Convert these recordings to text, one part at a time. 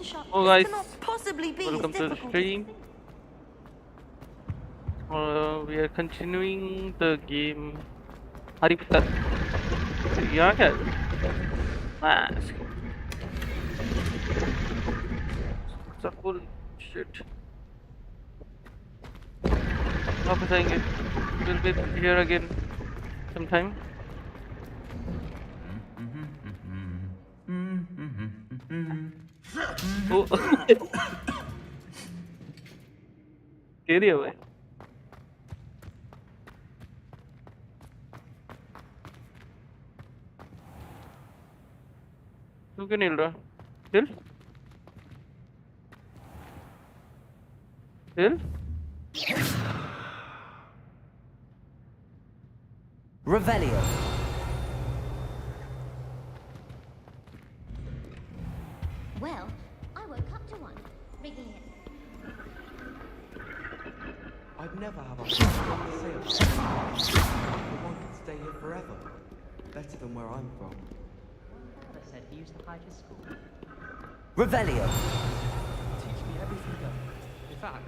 shot. Oh This guys, cannot possibly be welcome as to the difficult stream. We are continuing the game. Hari Putar. यहाँ क्या? Mask. It's a full shit. वापस आएंगे. We'll be here again sometime. Oh. Scary है भाई. तू क्यों नहीं हिल रहा? हिल? हिल? Revelio. Well, I woke up to one, rigging it. I'd never have a home to see. The one could stay here forever. Better than where I'm from. Father said he used to hide his school. Revelio. Teach me everything though. In fact,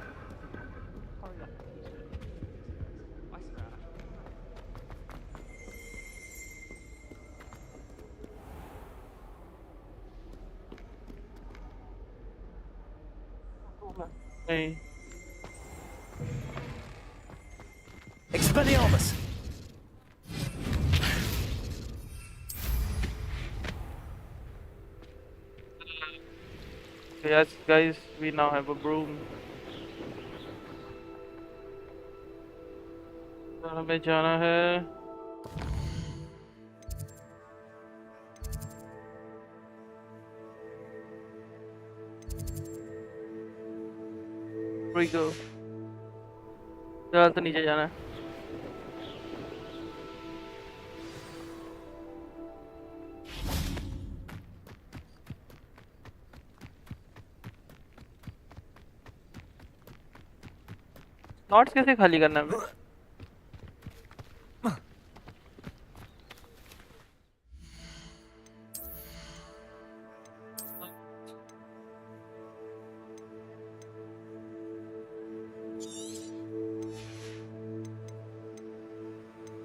Hurry up, please. I swear. नहीं. Expelliarmus. Yes, guys, we now have a broom. और हमें जाना है. Where we go? ज़्यादा तो नीचे जाना है. Slots कैसे खाली करना है?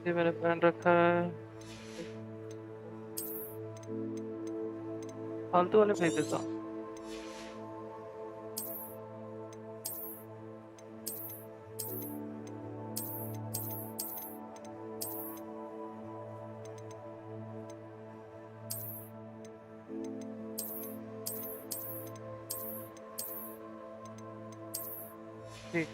ये मैंने पहन रखा है. फालतू वाले फेंक देता हूँ. ठीक.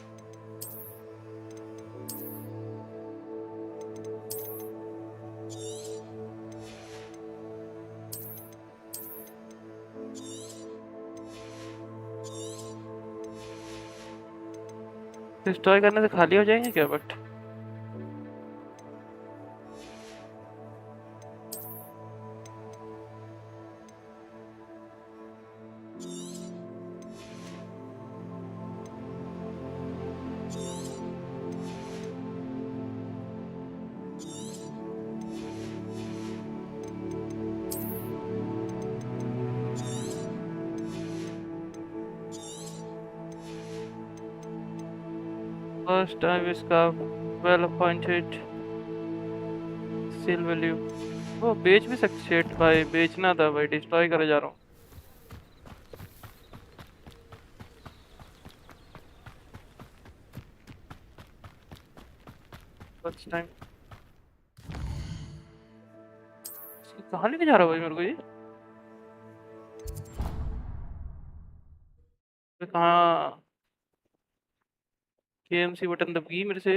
डिस्ट्रॉय करने से खाली हो जाएंगे क्या? बट First time इसका well appointed sale value. वो बेच भी सकते शेट भाई. बेचना था भाई. डिस्ट्रॉय करे जा रहा हूँ. First time. कहाँ लेके जा रहा है भाई मेरे को ये? कहाँ? KMC बटन दबी मेरे से.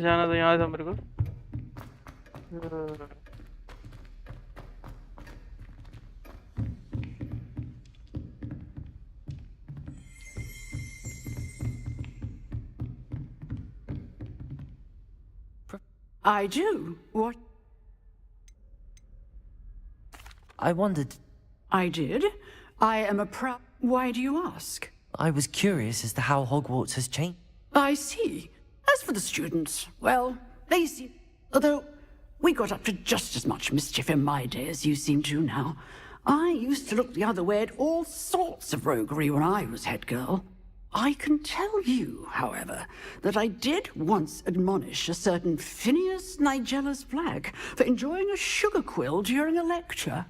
जाना तो यहाँ था मेरे को. I do. What? I wondered. I did. I am a proud. Why do you ask? I was curious as to how Hogwarts has changed. I see. As for the students, well, they seem... Although we got up to just as much mischief in my day as you seem to now. I used to look the other way at all sorts of roguery when I was head girl. I can tell you, however, that I did once admonish a certain Phineas Nigella's flag for enjoying a sugar quill during a lecture.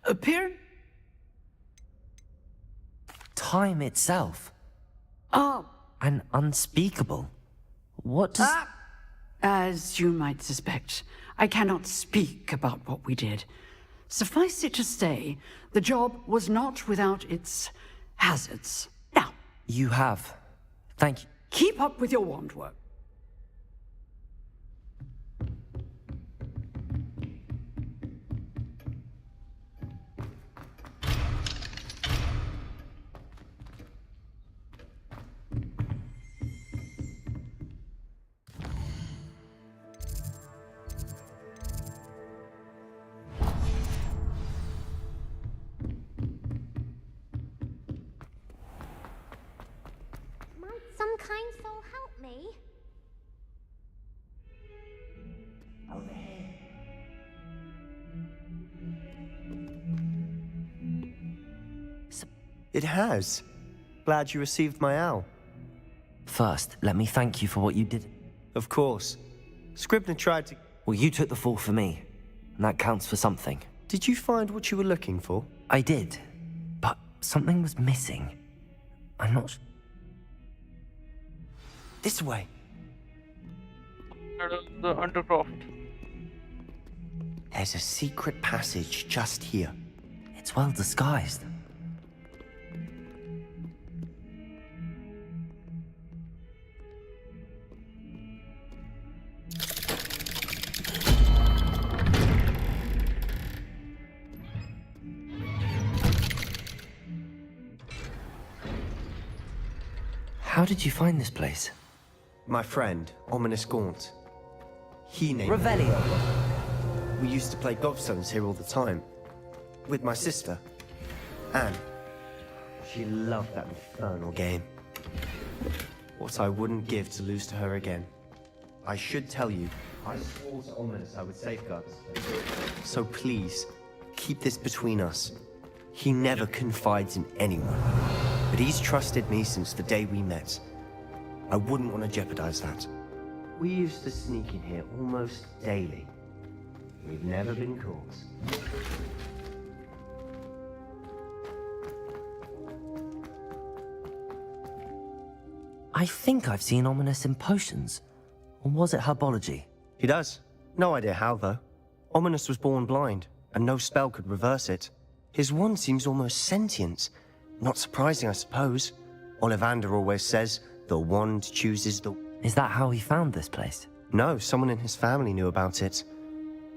Appear... Time itself. Ah, And unspeakable. What does... as you might suspect, I cannot speak about what we did. Suffice it to say, the job was not without its hazards. Now, You have. Thank you. keep up with your wand work. Might some kind soul help me? It has. Glad you received my owl. First, let me thank you for what you did. Of course. Scribner tried to... Well, you took the fall for me, and that counts for something. Did you find what you were looking for? I did, but something was missing. I'm not... This way. That is the Undercroft. There's a secret passage just here. It's well disguised. How did you find this place? My friend, Ominous Gaunt. He named Revelio. We used to play gobstones here all the time. With my sister, Anne. She loved that infernal game. What I wouldn't give to lose to her again. I should tell you, I swore to Ominous I would safeguard this place. So please, keep this between us. He never confides in anyone. But he's trusted me since the day we met. I wouldn't want to jeopardize that. We used to sneak in here almost daily. We've never been caught. I think I've seen Ominous in potions. Or was it herbology? He does. No idea how, though. Ominous was born blind, and no spell could reverse it. His wand seems almost sentient. Not surprising, I suppose. Ollivander always says, the wand chooses the... Is that how he found this place? No, someone in his family knew about it.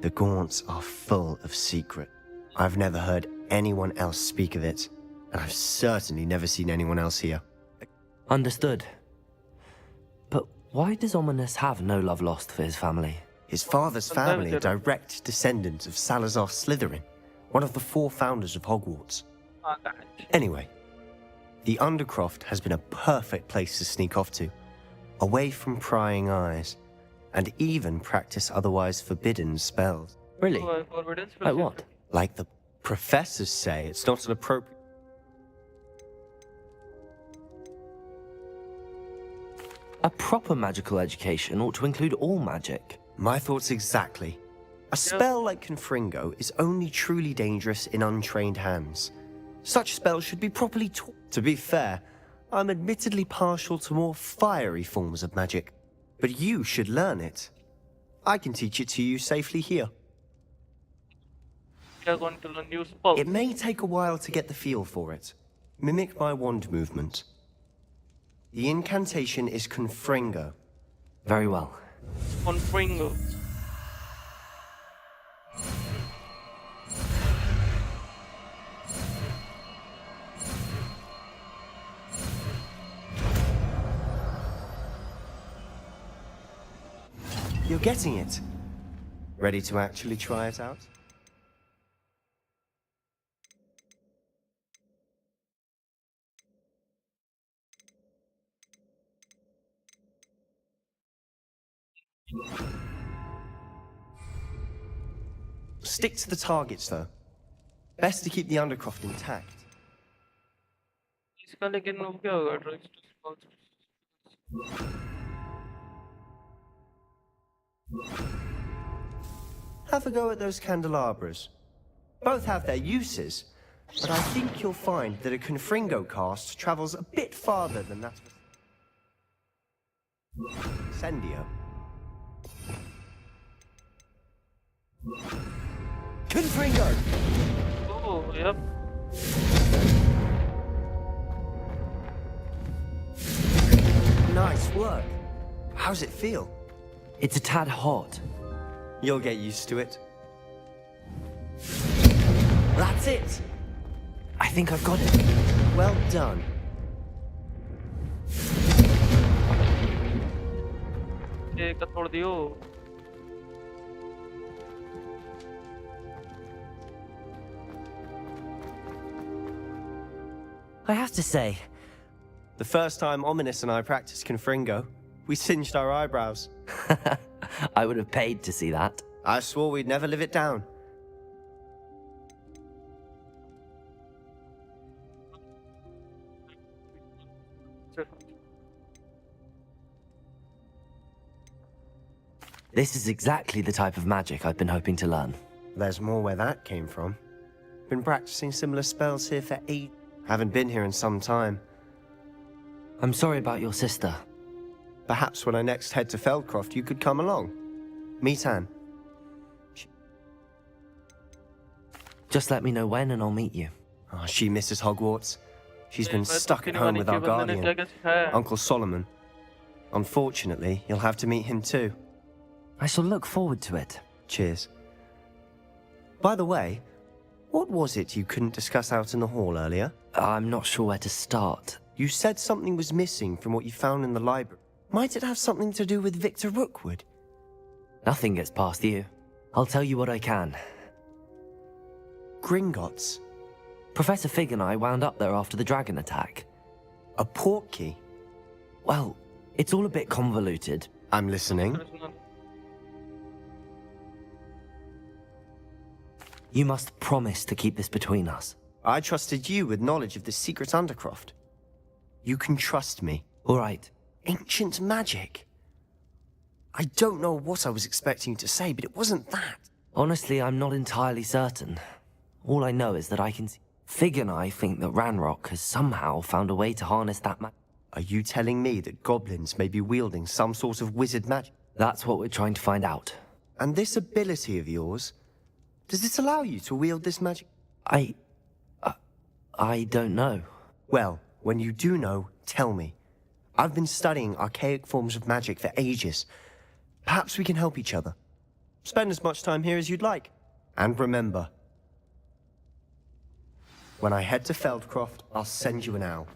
The Gaunts are full of secret. I've never heard anyone else speak of it, and I've certainly never seen anyone else here. Understood. But why does Ominous have no love lost for his family? His father's family are direct descendants of Salazar Slytherin, one of the 4 founders of Hogwarts. Anyway, the Undercroft has been a perfect place to sneak off to, away from prying eyes, and even practice otherwise forbidden spells. Really? Like what? Like the professors say, it's not an appropriate... A proper magical education ought to include all magic. My thoughts exactly. A spell like Confringo is only truly dangerous in untrained hands. Such spells should be properly taught. To be fair, I'm admittedly partial to more fiery forms of magic, but you should learn it. I can teach it to you safely here. We are going to learn new spells. It may take a while to get the feel for it. Mimic my wand movement. The incantation is Confringo. Very well. On Pringle. You're getting it. Ready to actually try it out? Stick to the targets, though. Best to keep the Undercroft intact. इसका लेकिन वो क्या होगा drugs Have a go at those candelabras. Both have their uses, but I think you'll find that a Confringo cast travels a bit farther than that. Incendio. Confringo! Oh, yep. Nice work. How's it feel? It's a tad hot. You'll get used to it. That's it! I think I've got it. Well done. ये का तोड़ दियो I have to say, The first time Ominous and I practiced Confringo, we singed our eyebrows. I would have paid to see that. I swore we'd never live it down. This is exactly the type of magic I've been hoping to learn. There's more where that came from. Been practicing similar spells here for 8. Haven't been here in some time. I'm sorry about your sister. Perhaps when I next head to Feldcroft, you could come along. Meet Anne. Just let me know when and I'll meet you. Oh, she misses Hogwarts. She's been मैं तो stuck at किसी home वाली with के our बंदे ने क्या guardian, क्या सिखाया Uncle Solomon. Unfortunately, you'll have to meet him too. I shall look forward to it. Cheers. By the way, what was it you couldn't discuss out in the hall earlier? I'm not sure where to start. You said something was missing from what you found in the library. Might it have something to do with Victor Rookwood? Nothing gets past you. I'll tell you what I can. Gringotts. Professor Fig and I wound up there after the dragon attack. A portkey. Well, it's all a bit convoluted. I'm listening. You must promise to keep this between us. I trusted you with knowledge of the secret Undercroft. You can trust me. All right. Ancient magic. I don't know what I was expecting you to say, but it wasn't that. Honestly, I'm not entirely certain. All I know is that I can see... Fig and I think that Ranrock has somehow found a way to harness that magic. Are you telling me that goblins may be wielding some sort of wizard magic? That's what we're trying to find out. And this ability of yours, does it allow you to wield this magic? I don't know. Well, when you do know, tell me. I've been studying archaic forms of magic for ages. Perhaps we can help each other. Spend as much time here as you'd like. And remember, when I head to Feldcroft, I'll send you an owl.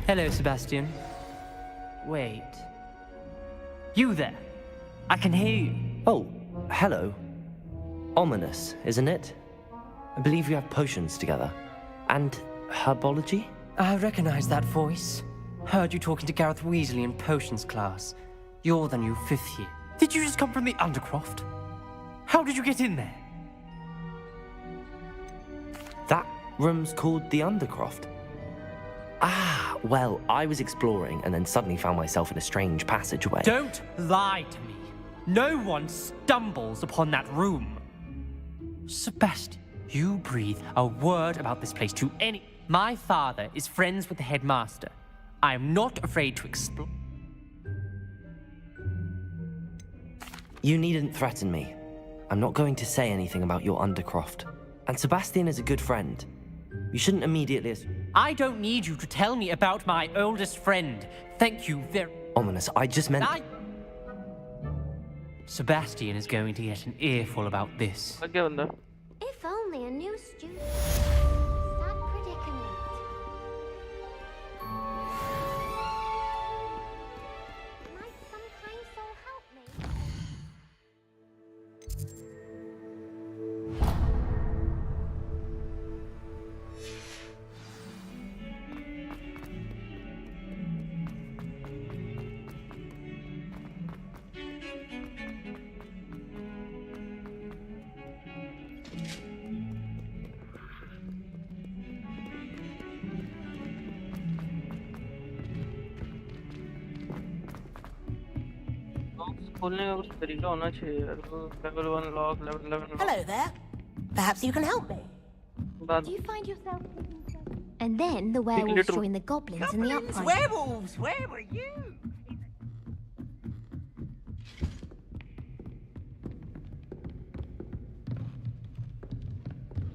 Hello, Sebastian. Wait. You there? I can hear you. Oh, hello. Ominous, isn't it? I believe we have potions together. And herbology? I recognize that voice. Heard you talking to Gareth Weasley in potions class. You're the new 5th year. Did you just come from the Undercroft? How did you get in there? That room's called the Undercroft. Ah, well, I was exploring and then suddenly found myself in a strange passageway. Don't lie to me. No one stumbles upon that room. Sebastian, you breathe a word about this place to any... My father is friends with the headmaster. I am not afraid to explore... You needn't threaten me. I'm not going to say anything about your Undercroft. And Sebastian is a good friend. You shouldn't immediately... I don't need you to tell me about my oldest friend. Thank you very... Ominous, I just meant... Sebastian is going to get an earful about this. क्या बंदा If only a new student. Sad predicament. Might some kind soul help me? खोलने का कुछ तरीका होना चाहिए यार. Level 1 lock, level 11 lock. Hello there. Perhaps you can help me. बाद Do you find yourself thinking so? And then the werewolves little- join the goblins in the uprising. Werewolves, where were you?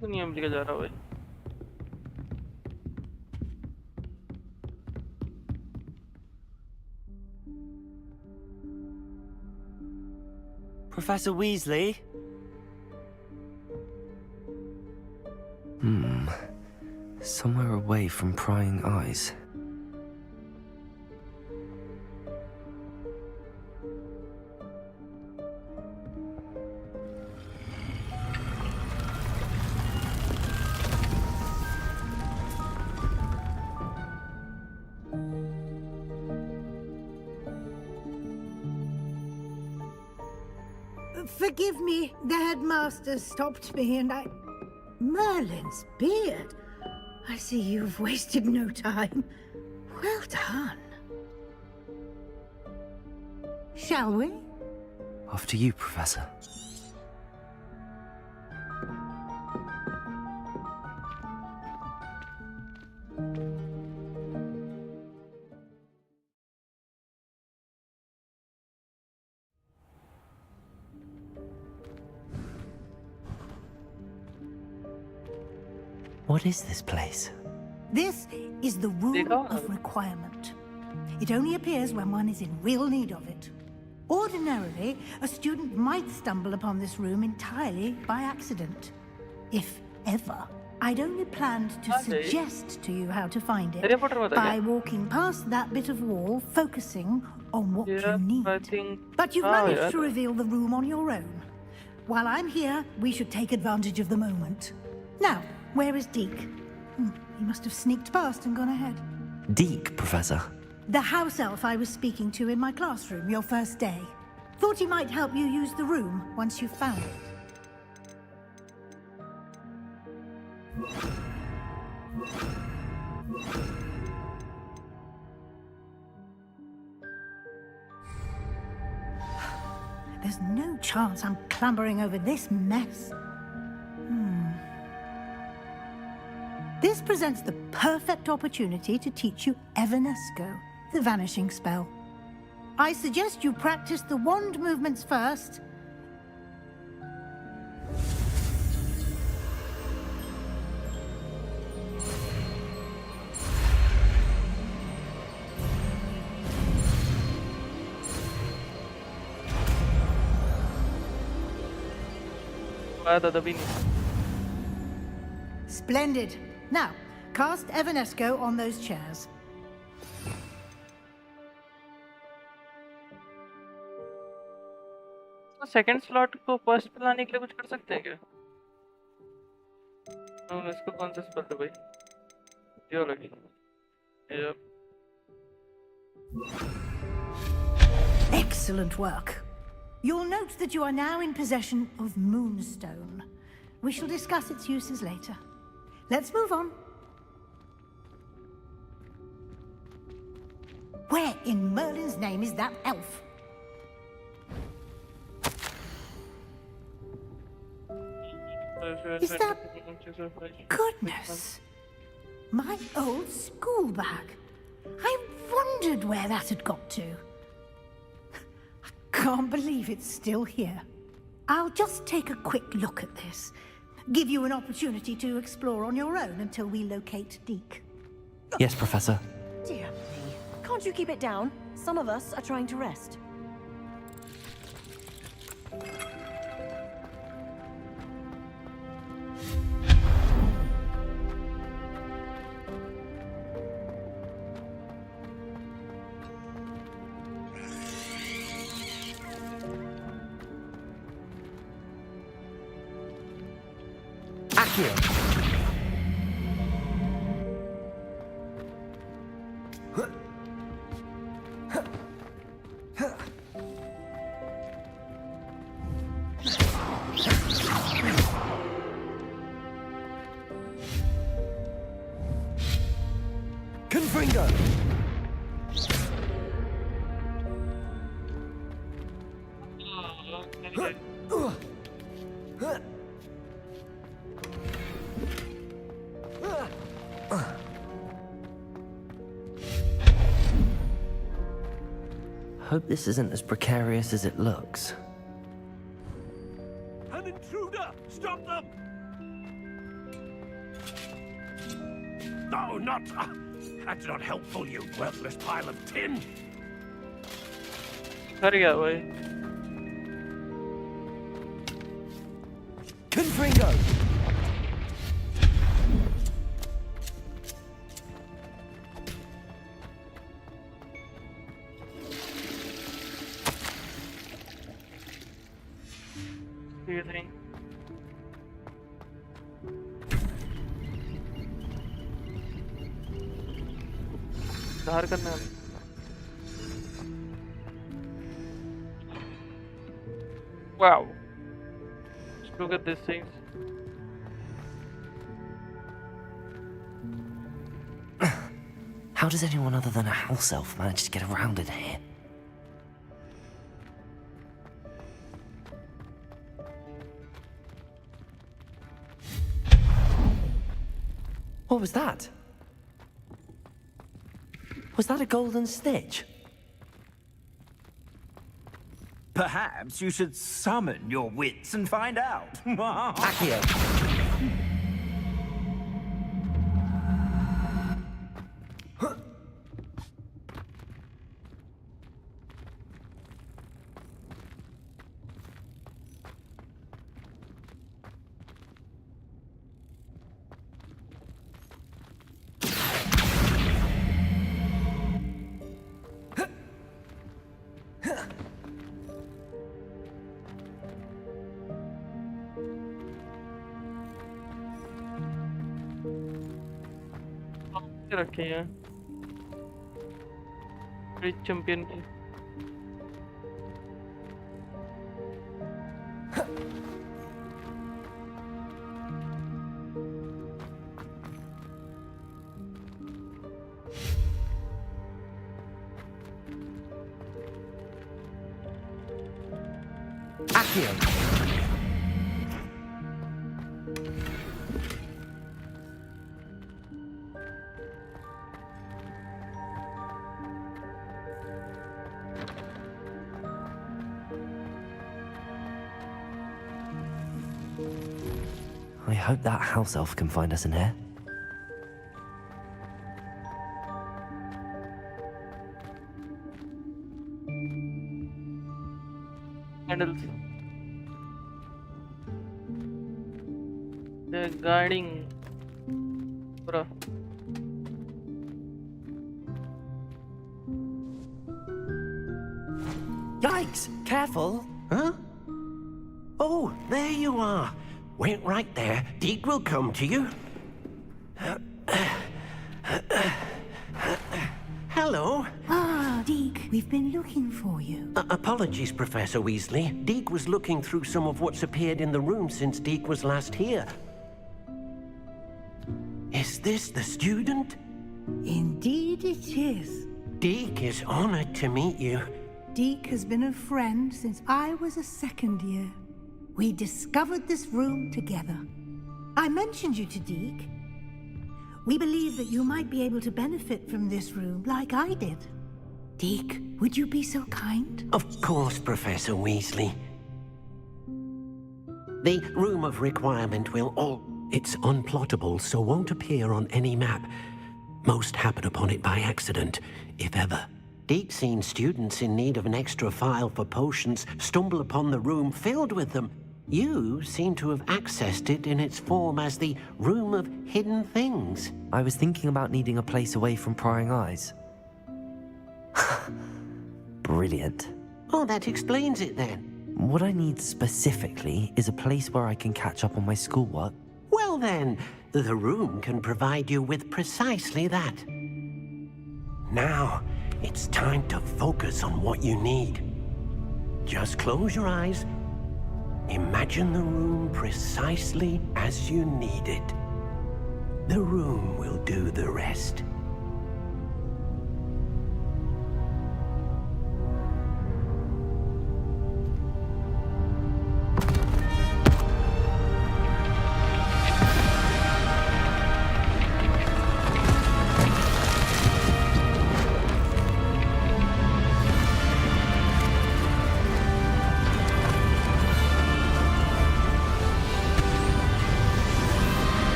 तो नियम लिखा जा रहा भाई. Professor Weasley? Somewhere away from prying eyes. Forgive me, the headmaster stopped me and I... Merlin's beard. I see you've wasted no time. Well done. Shall we? After you, Professor. What is this place? This is the Room Dekha? of Requirement. It only appears when one is in real need of it. Ordinarily, a student might stumble upon this room entirely by accident. If ever. I'd only planned to suggest to you how to find it Harry Potter bata by kya? walking past that bit of wall, focusing on what Yeah, you need. I think. But you've Ah, managed yeah. to reveal the room on your own. While I'm here, we should take advantage of the moment. Now, where is Deke? He must have sneaked past and gone ahead. Deke, Professor. The house elf I was speaking to in my classroom your first day. Thought he might help you use the room once you've found it. There's no chance I'm clambering over this mess. This presents the perfect opportunity to teach you Evanesco, the vanishing spell. I suggest you practice the wand movements first. आया था तभी नहीं. Splendid. Now, cast Evanesco on those chairs. तो second slot को first पे लाने के लिए कुछ कर सकते हैं क्या? हम इसको कौन सा स्पेल है भाई? जियोलॉजी. ये Excellent work. You'll note that you are now in possession of Moonstone. We shall discuss its uses later. Let's move on. Where in Merlin's name is that elf? Is that... Goodness. My old school bag. I wondered where that had got to. I can't believe it's still here. I'll just take a quick look at this. Give you an opportunity to explore on your own until we locate Deke. Yes, Professor. Dear me. Can't you keep it down? Some of us are trying to rest. Confringo! Hope this isn't as precarious as it looks. An intruder! Stop them! No, not... that's not helpful, you worthless pile of tin! कर गया भाई. Confringo! Do you think? धार करना है. Wow. Just look at these things. How does anyone other than a house elf manage to get around in here? What was that? Was that a golden stitch? Perhaps you should summon your wits and find out. Accio. रखे हैं rich champion की. Accio. I hope that house elf can find us in here. Handles. The guarding. Bro. Yikes! Careful! Huh? Oh, there you are. Wait right there. Deke will come to you. Hello. Ah, Deke, we've been looking for you. Apologies, Professor Weasley. Deke was looking through some of what's appeared in the room since Deke was last here. Is this the student? Indeed it is. Deke is honored to meet you. Deke has been a friend since I was a second year. We discovered this room together. I mentioned you to Deke. We believe that you might be able to benefit from this room like I did. Deke, would you be so kind? Of course, Professor Weasley. The Room of Requirement will It's unplottable, so won't appear on any map. Most happen upon it by accident, if ever. Deke's seen students in need of an extra file for potions stumble upon the room filled with them. You seem to have accessed it in its form as the Room of Hidden Things. I was thinking about needing a place away from prying eyes. Brilliant. Oh, that explains it then. What I need specifically is a place where I can catch up on my schoolwork. Well then, the room can provide you with precisely that. Now, it's time to focus on what you need. Just close your eyes. Imagine the room precisely as you need it. The room will do the rest.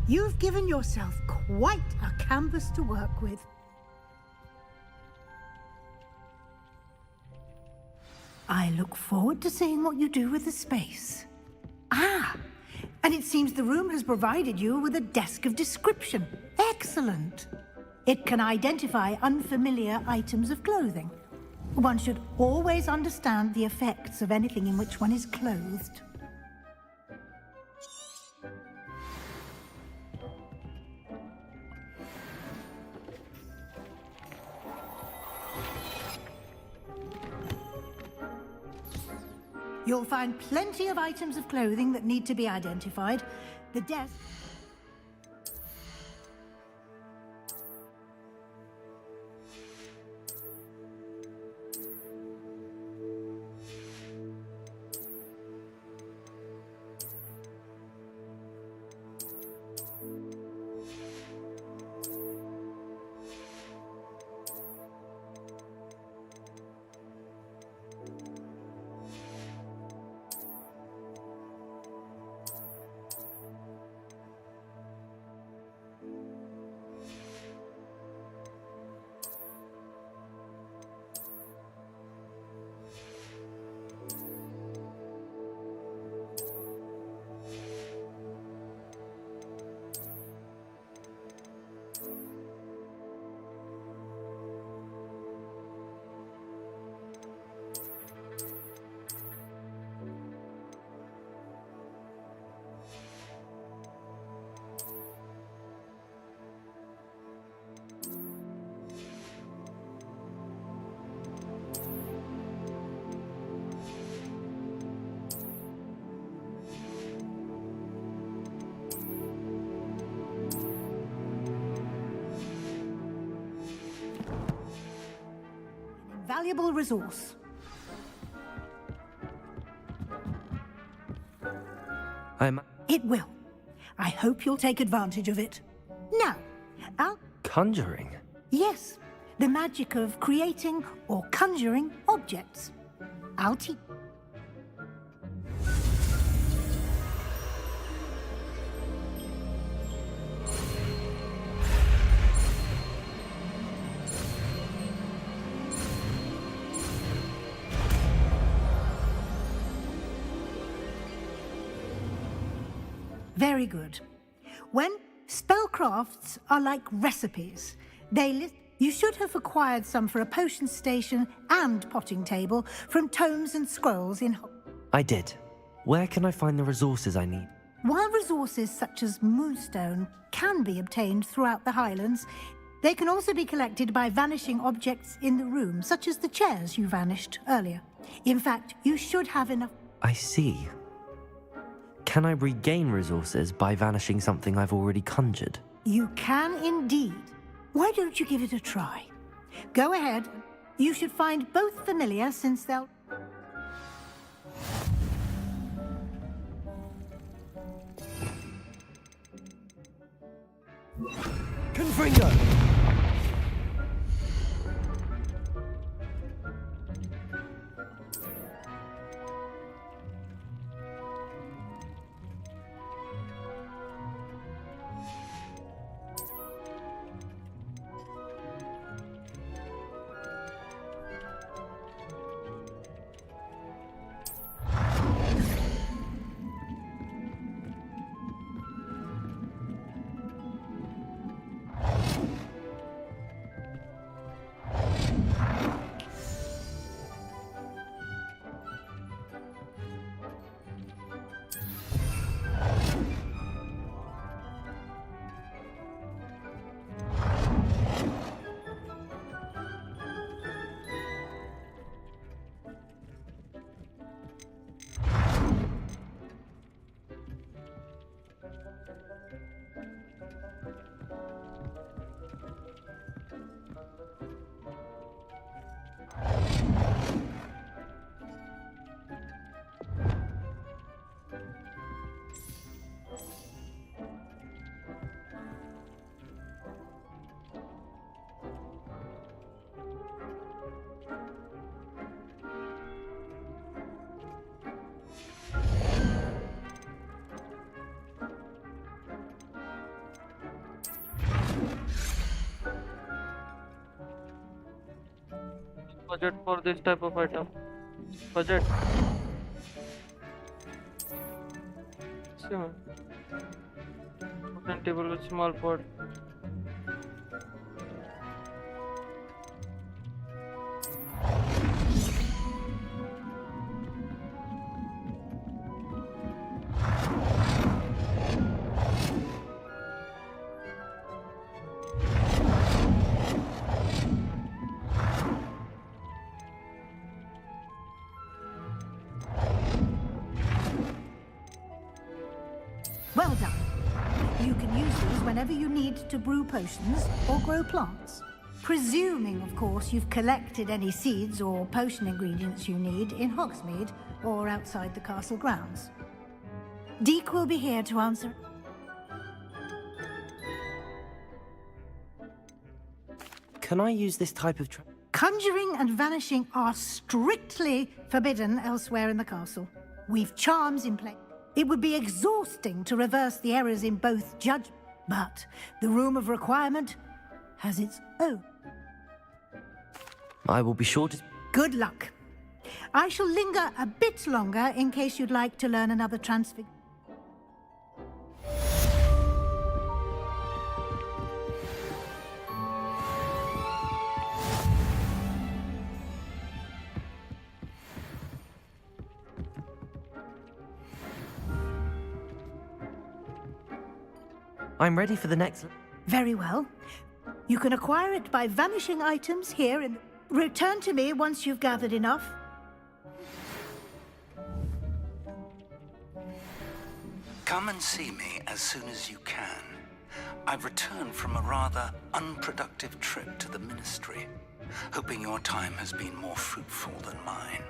You've given yourself quite a canvas to work with. I look forward to seeing what you do with the space. Ah, and it seems the room has provided you with a desk of description. Excellent. It can identify unfamiliar items of clothing. One should always understand the effects of anything in which one is clothed. You'll find plenty of items of clothing that need to be identified. The desk... Valuable resource. It will. I hope you'll take advantage of it. Now, Conjuring? Yes, the magic of creating or conjuring objects. I'll teach. Very good. When spellcrafts are like recipes, you should have acquired some for a potion station and potting table from tomes and scrolls in... I did. Where can I find the resources I need? While resources such as moonstone can be obtained throughout the Highlands, they can also be collected by vanishing objects in the room, such as the chairs you vanished earlier. In fact, you should have enough... I see. Can I regain resources by vanishing something I've already conjured? You can indeed. Why don't you give it a try? Go ahead. You should find both familiar since they'll... Confringo! budget for this type of item. Budget. See, man. Wooden table with small pot. Well done. You can use these whenever you need to brew potions or grow plants. Presuming, of course, you've collected any seeds or potion ingredients you need in Hogsmeade or outside the castle grounds. Deek will be here to answer. Can I use this type of Conjuring and vanishing are strictly forbidden elsewhere in the castle. We've charms in place. It would be exhausting to reverse the errors in both judge, but the Room of Requirement has its own. I will be sure to... Good luck. I shall linger a bit longer in case you'd like to learn another transfig. I'm ready for the next... Very well. You can acquire it by vanishing items here and return to me once you've gathered enough. Come and see me as soon as you can. I've returned from a rather unproductive trip to the Ministry, hoping your time has been more fruitful than mine.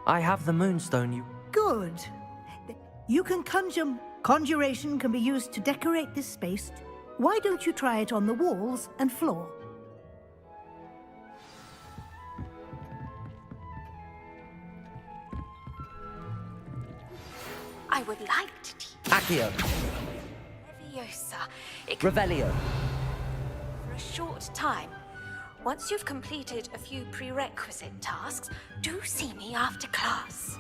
I have the Moonstone you... Good. You can conjure... Conjuration can be used to decorate this space. Why don't you try it on the walls and floor? I would like to teach Accio. Leviosa. Revelio. For a short time. Once you've completed a few prerequisite tasks, do see me after class.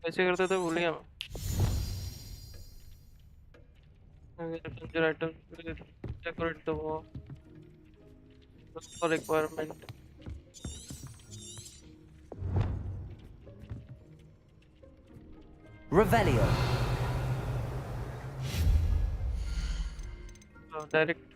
ऐसे करते थे भूल गया मैं conjure item decorate the wall for requirement Revelio. direct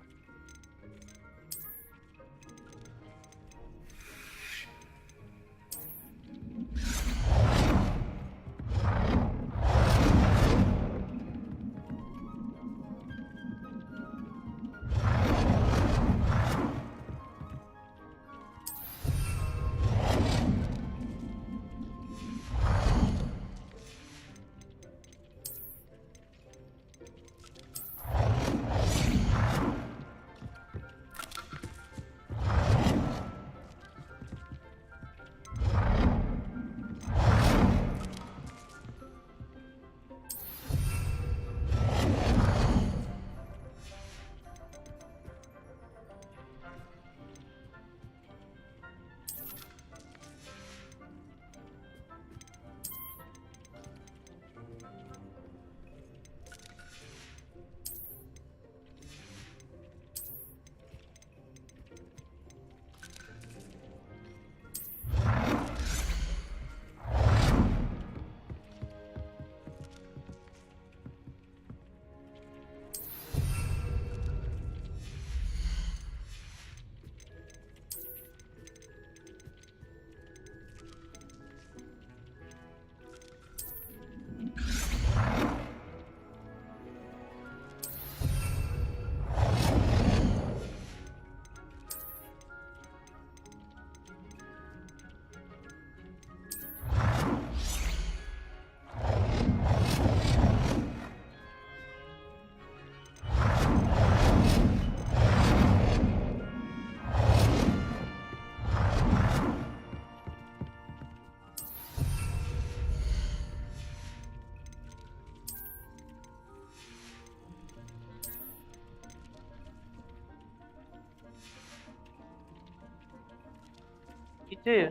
नीचे है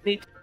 नीचे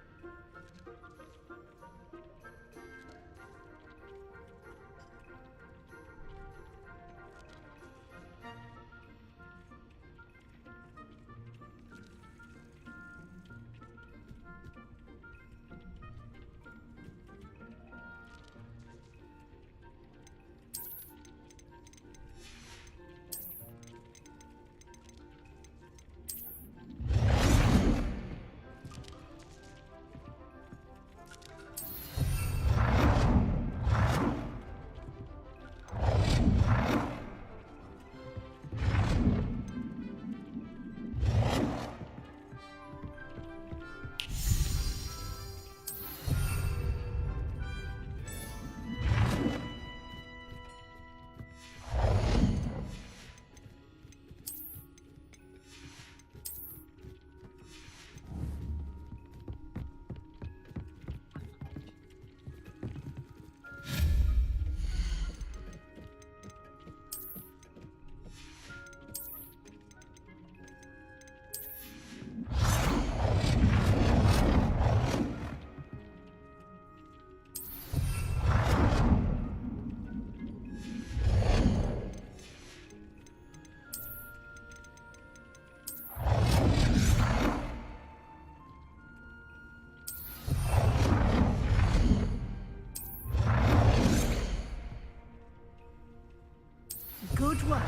Good work.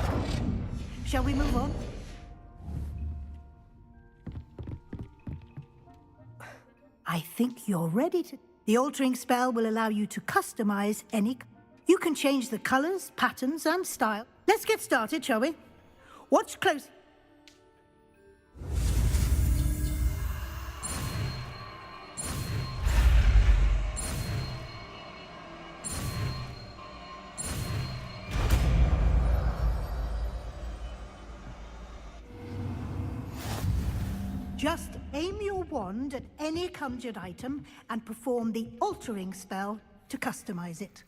Shall we move on? I think you're ready to... The altering spell will allow you to customize any... You can change the colors, patterns, and style. Let's get started, shall we? Watch close. Just aim your wand at any conjured item and perform the altering spell to customize it.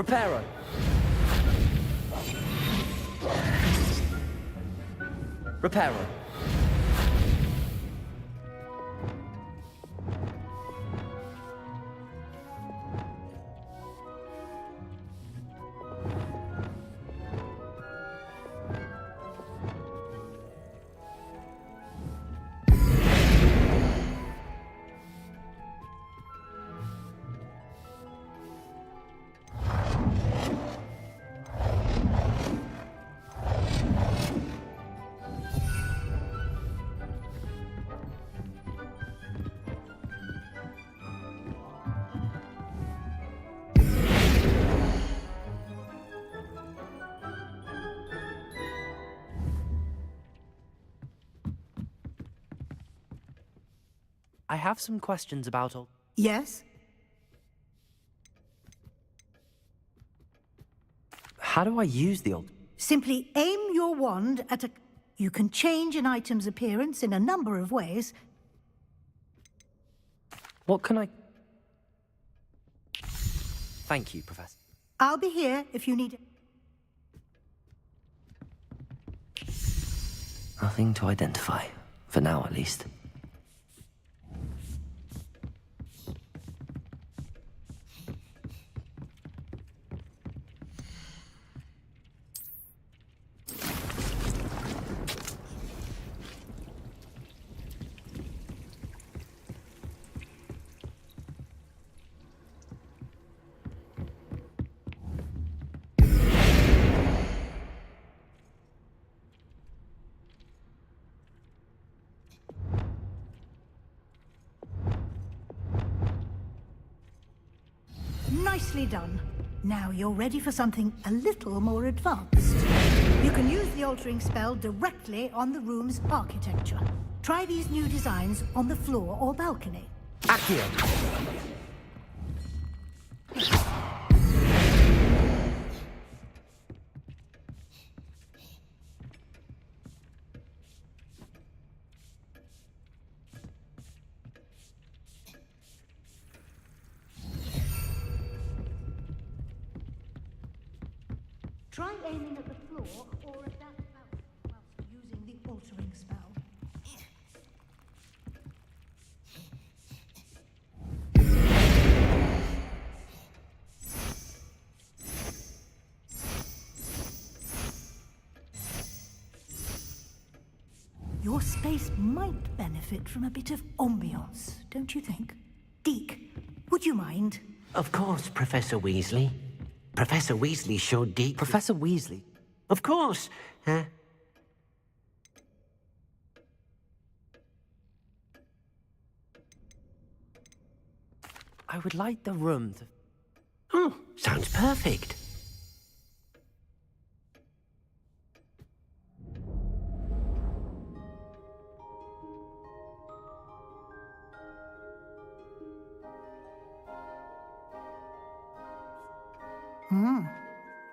Reparo. Reparo. I have some questions about all... Yes? How do I use the old... Simply aim your wand at a... You can change an item's appearance in a number of ways. What can I... Thank you, Professor. I'll be here if you need it. Nothing to identify. For now, at least. Nicely done. Now you're ready for something a little more advanced. You can use the altering spell directly on the room's architecture. Try these new designs on the floor or balcony. Accio! Try aiming at the floor or at that balcony whilst using the altering spell. Your space might benefit from a bit of ambiance, don't you think? Deke, would you mind? Of course, Professor Weasley. Professor Weasley showed Deep... Professor Weasley? Of course. I would like the room to... Oh, sounds perfect.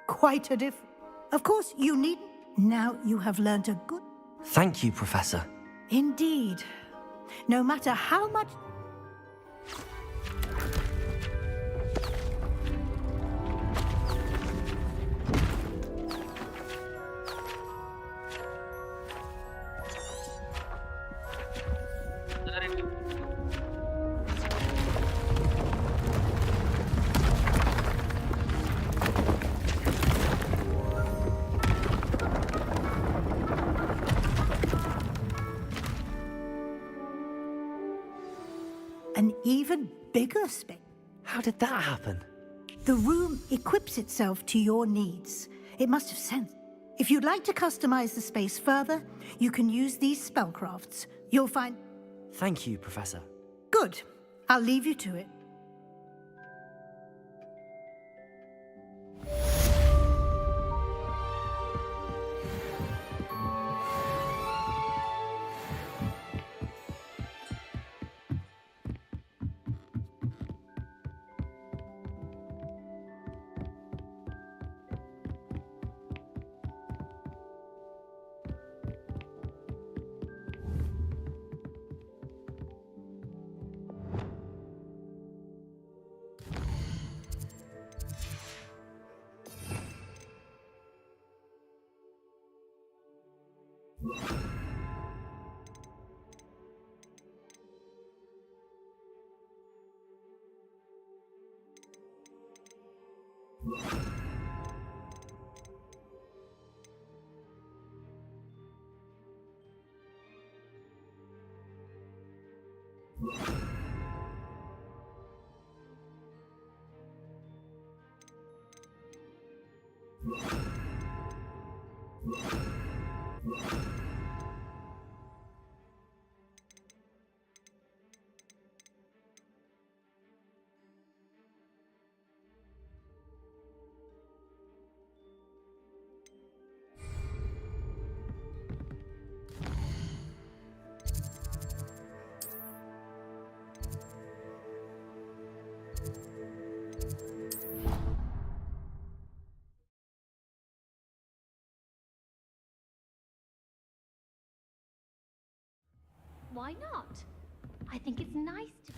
Quite a diff... Of course, you need... Now you have learnt a good... Thank you, Professor. Indeed. No matter how much... An even bigger space. How did that happen? The room equips itself to your needs. It must have sensed. If you'd like to customize the space further, you can use these spellcrafts. You'll find... Thank you, Professor. Good. I'll leave you to it. Why not? I think it's nice to...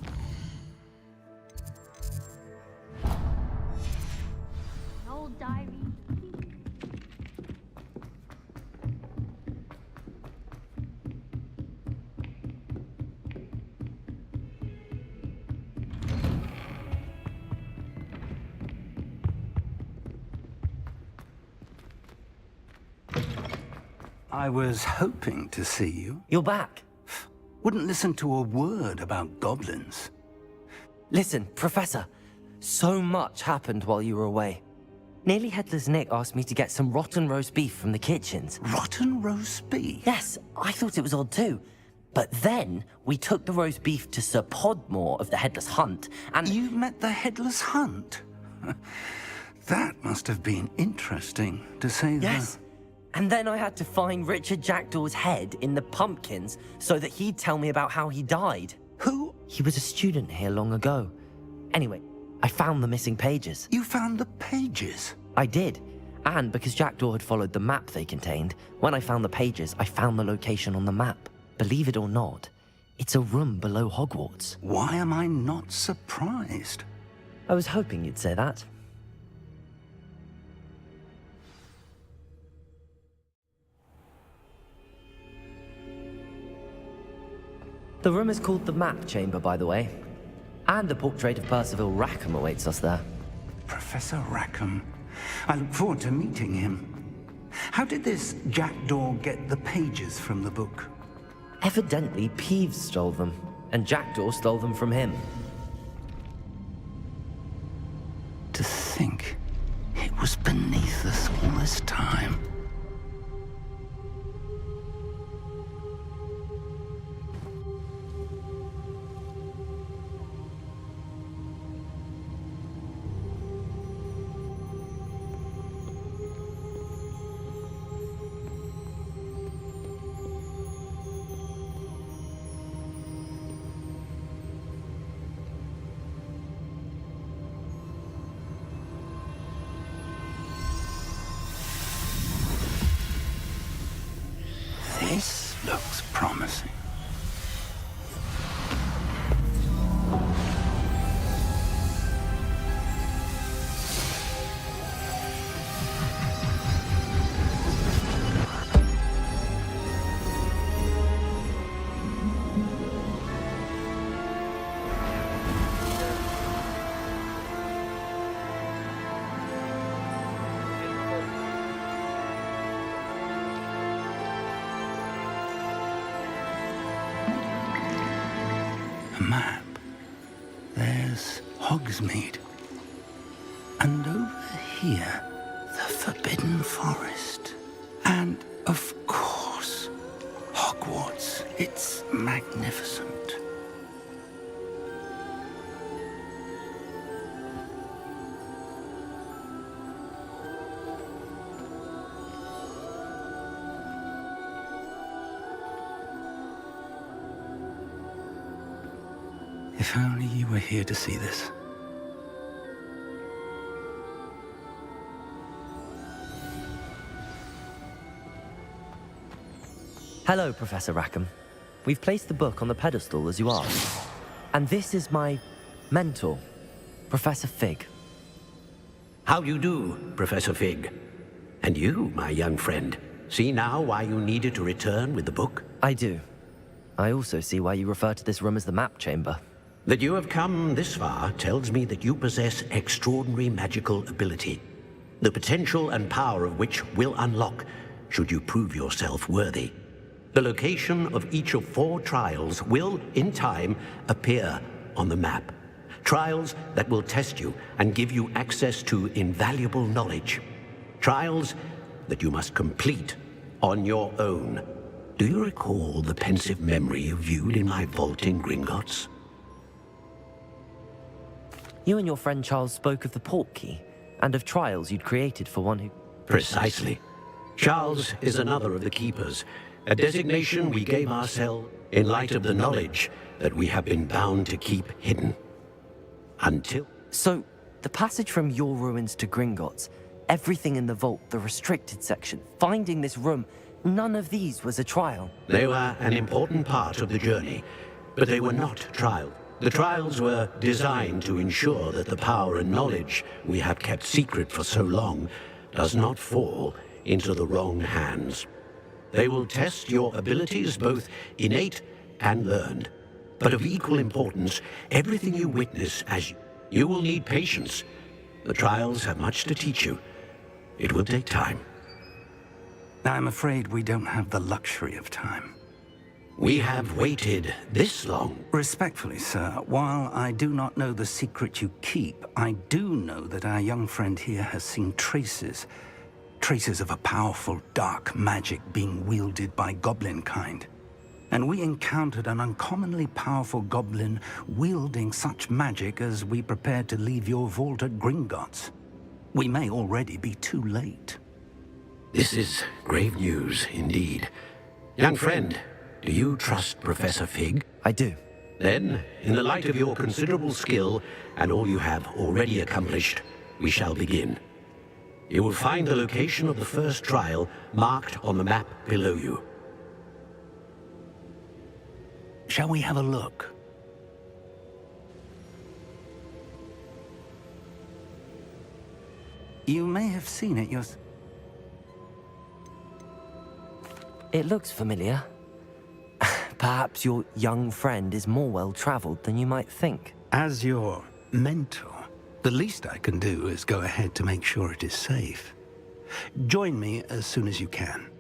An old diary. I was hoping to see you. You're back. Wouldn't listen to a word about goblins. Listen, Professor, so much happened while you were away. Nearly Headless Nick asked me to get some rotten roast beef from the kitchens. Rotten roast beef? Yes, I thought it was odd too. But then we took the roast beef to Sir Podmore of the Headless Hunt, and... You met the Headless Hunt? That must have been interesting, to say the... Yes. And then I had to find Richard Jackdaw's head in the pumpkins so that he'd tell me about how he died. Who? He was a student here long ago. Anyway, I found the missing pages. You found the pages? I did. And because Jackdaw had followed the map they contained, when I found the pages, I found the location on the map. Believe it or not, it's a room below Hogwarts. Why am I not surprised? I was hoping you'd say that. The room is called the Map Chamber, by the way. And a portrait of Percival Rackham awaits us there. Professor Rackham. I look forward to meeting him. How did this Jackdaw get the pages from the book? Evidently, Peeves stole them, and Jackdaw stole them from him. To think it was beneath us all this time. This looks promising. A map. There's Hogsmeade. And over here, the Forbidden Forest. And, of course, Hogwarts. It's magnificent. If only you were here to see this. Hello, Professor Rackham. We've placed the book on the pedestal as you asked. And this is my mentor, Professor Fig. How do you do, Professor Fig? And you, my young friend, See now why you needed to return with the book? I do. I also see why you refer to this room as the map chamber. That you have come this far tells me that you possess extraordinary magical ability, the potential and power of which will unlock should you prove yourself worthy. The location of each of 4 trials will, in time, appear on the map. Trials that will test you and give you access to invaluable knowledge. Trials that you must complete on your own. Do you recall the pensive memory you viewed in my vault in Gringotts? You and your friend Charles spoke of the port key, and of trials you'd created for one who... Precisely. Charles is another of the keepers, a designation we gave ourselves in light of the knowledge that we have been bound to keep hidden. Until... So, the passage from your ruins to Gringotts, everything in the vault, the restricted section, finding this room, none of these was a trial. They were an important part of the journey, but they were not trials. The trials were designed to ensure that the power and knowledge we have kept secret for so long does not fall into the wrong hands. They will test your abilities, both innate and learned. But of equal importance, everything you witness as you will need patience. The trials have much to teach you. It will take time. I'm afraid we don't have the luxury of time. We have waited this long. Respectfully, sir, while I do not know the secret you keep, I do know that our young friend here has seen traces of a powerful dark magic being wielded by goblin kind. And we encountered an uncommonly powerful goblin wielding such magic as we prepared to leave your vault at Gringotts. We may already be too late. This is grave news indeed. Young friend, do you trust Professor Fig? I do. Then, in the light of your considerable skill and all you have already accomplished, we shall begin. You will find the location of the first trial marked on the map below you. Shall we have a look? You may have seen it yourself. It looks familiar. Perhaps your young friend is more well-traveled than you might think. As your mentor, the least I can do is go ahead to make sure it is safe. Join me as soon as you can.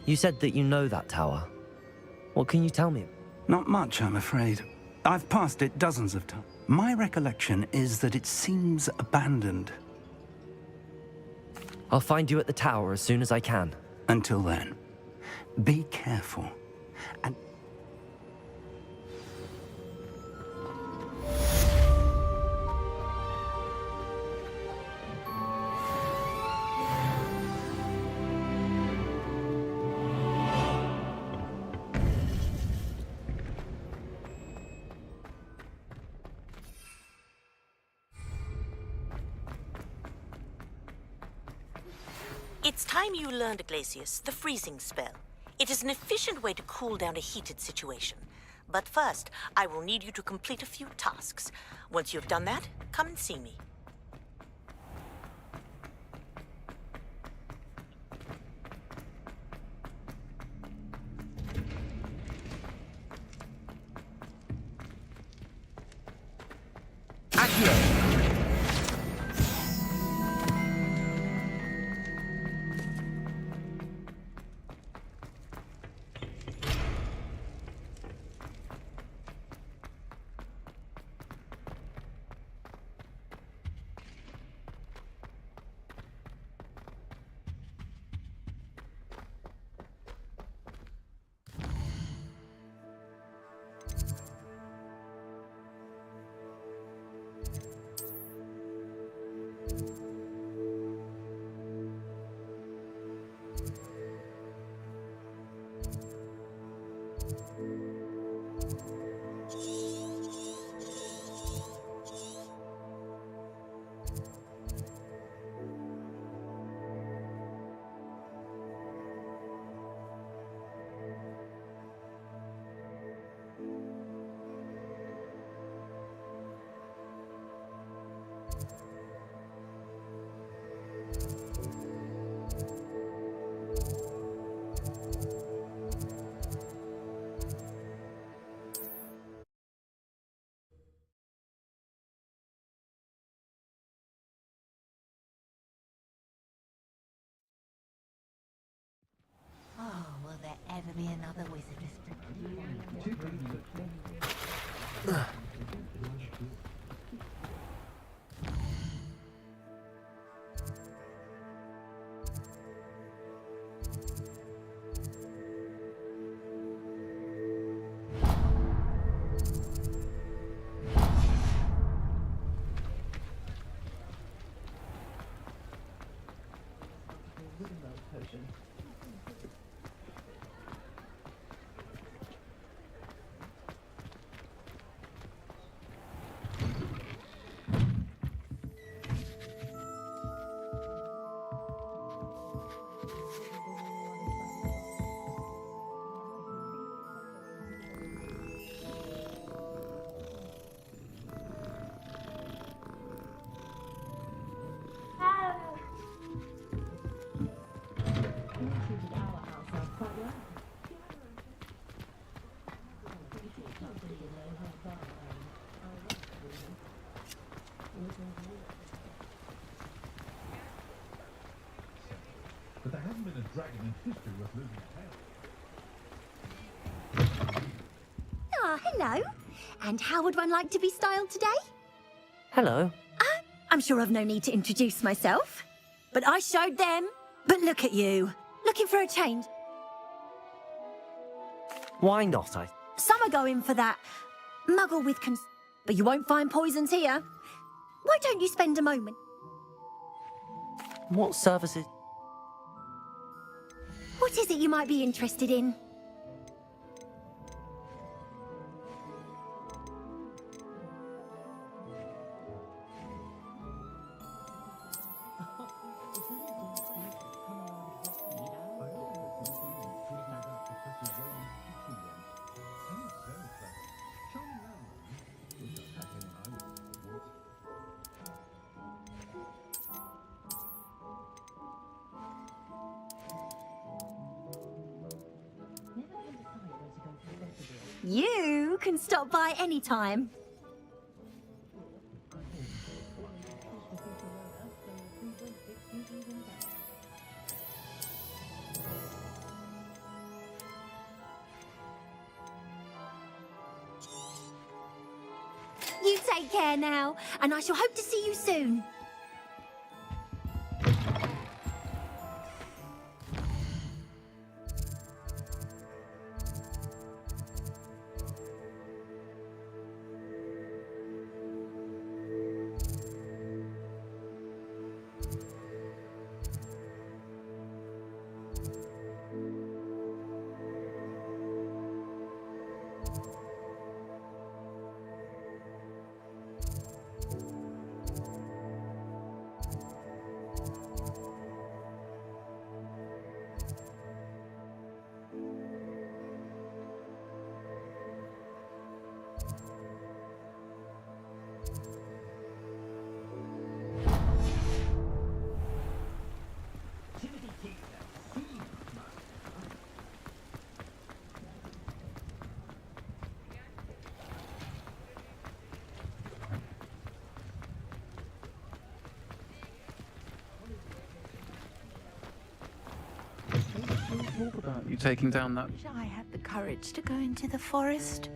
You said that you know that tower. What can you tell me? Not much, I'm afraid. I've passed it dozens of times. My recollection is that it seems abandoned. I'll find you at the tower as soon as I can. Until then, be careful. And It's time you learned, Iglesias, the freezing spell. It is an efficient way to cool down a heated situation. But first, I will need you to complete a few tasks. Once you've done that, come and see me. But there hasn't been a dragon in history worth losing a tail. Ah, hello. And how would one like to be styled today? Hello. I'm sure I've no need to introduce myself. But I showed them. But look at you. Looking for a change. Why not? Some are going for that muggle with but you won't find poisons here. Why don't you spend a moment? What services? What is it you might be interested in? You can stop by any time. You take care now, and I shall hope to see you soon. What about you taking down that? Wish I had the courage to go into the forest.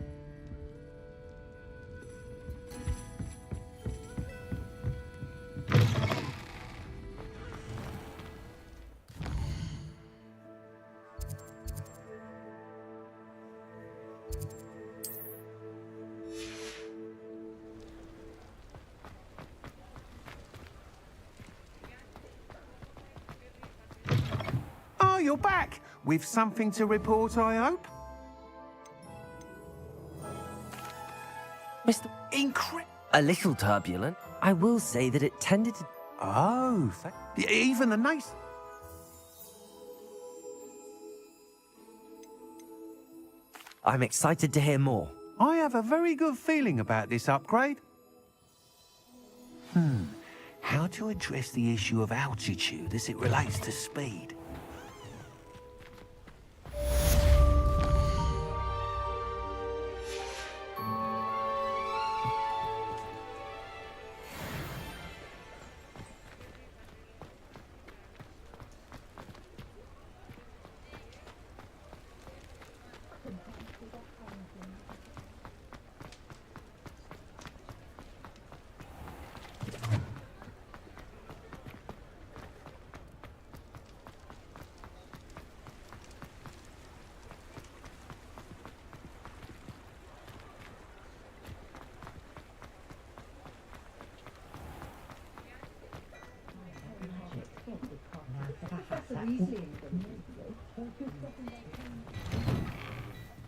Oh, you're back! With something to report, I hope? Mr. A little turbulent. I will say that it tended to... Oh, even the nice... I'm excited to hear more. I have a very good feeling about this upgrade. How to address the issue of altitude as it relates to speed?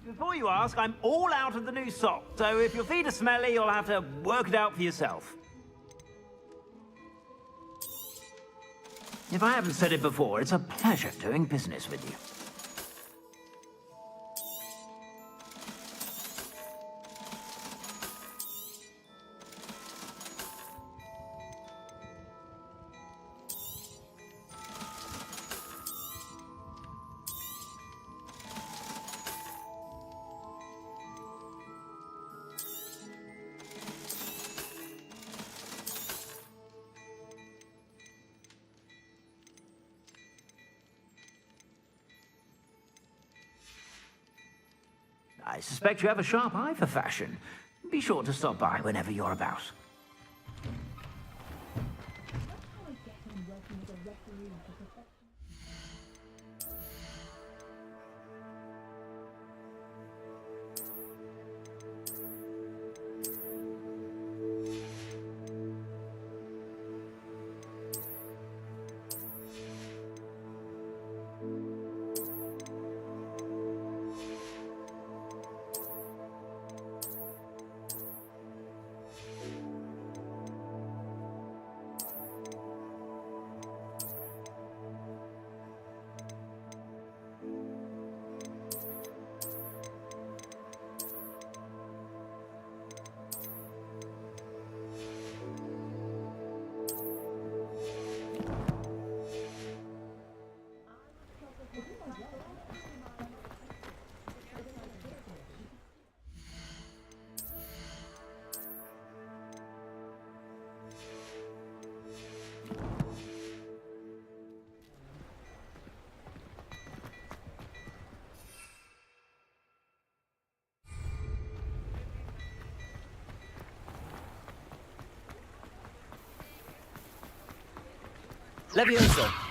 Before you ask, I'm all out of the new sock, so if your feet are smelly, you'll have to work it out for yourself. If I haven't said it before, it's a pleasure doing business with you. I suspect you have a sharp eye for fashion. Be sure to stop by whenever you're about. Levioso.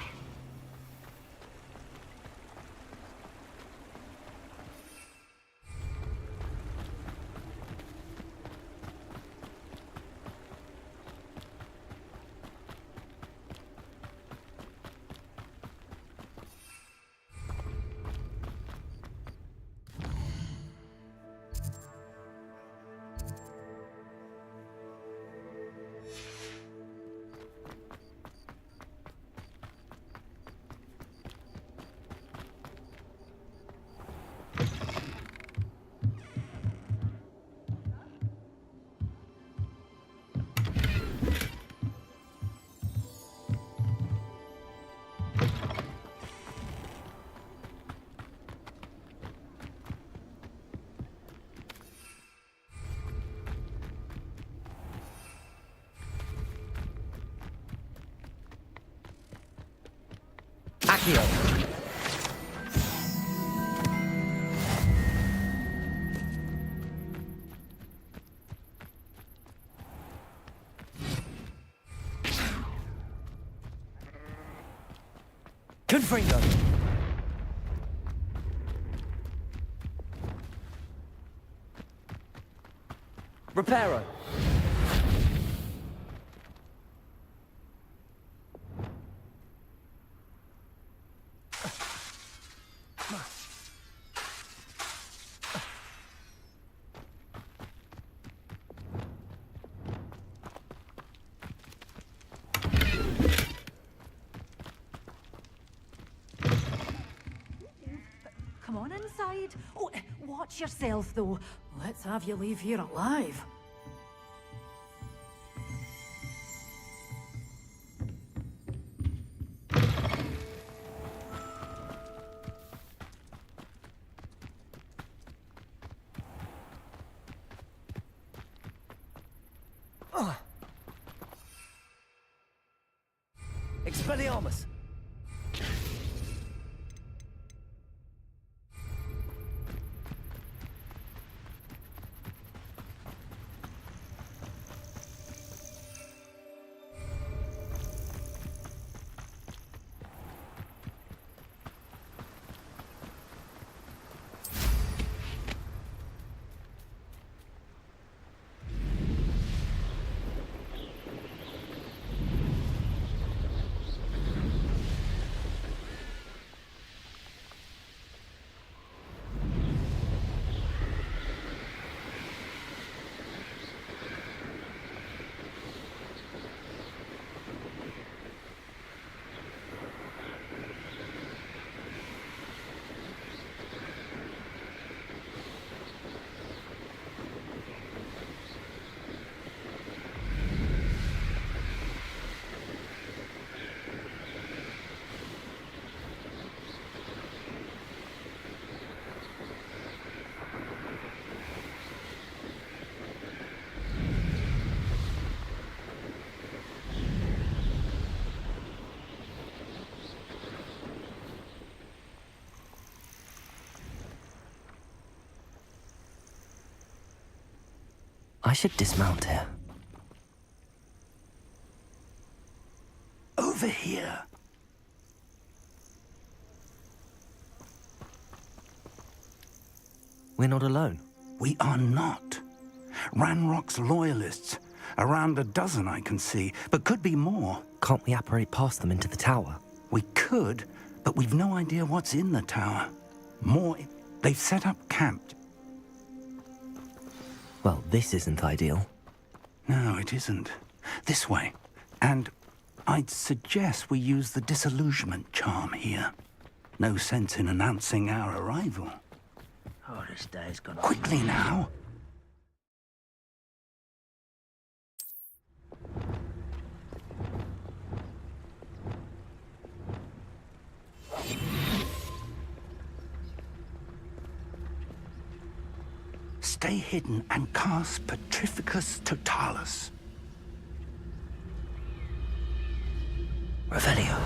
Accio. Confringo. Reparo. Come on inside. Oh, watch yourself, though. Let's have you leave here alive. Expelliarmus. I should dismount here. Over here. We're not alone. We are not. Ranrock's loyalists. Around a dozen I can see, but could be more. Can't we apparate past them into the tower? We could, but we've no idea what's in the tower. They've set up camp. Well, this isn't ideal. No, it isn't. This way. And I'd suggest we use the disillusionment charm here. No sense in announcing our arrival. Oh, this day's gonna... Quickly now! Stay hidden and cast Petrificus Totalis. Revelio.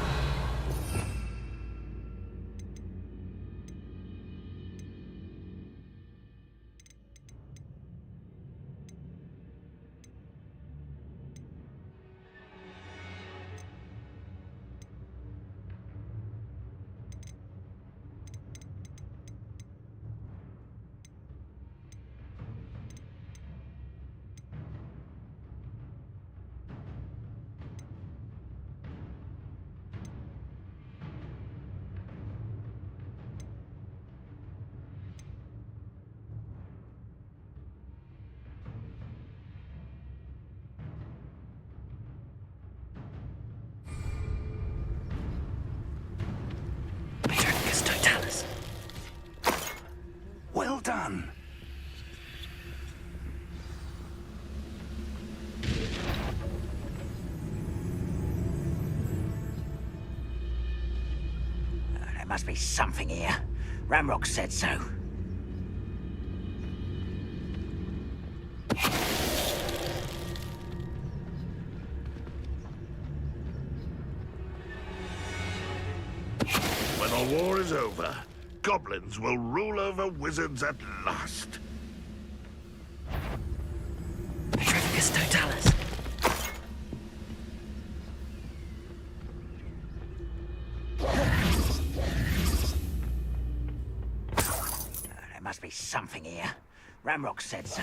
Well done. There must be something here. Ranrock said so. When the war is over, goblins will rule over wizards at last. Petrificus Totalis. There must be something here. Ranrock said so.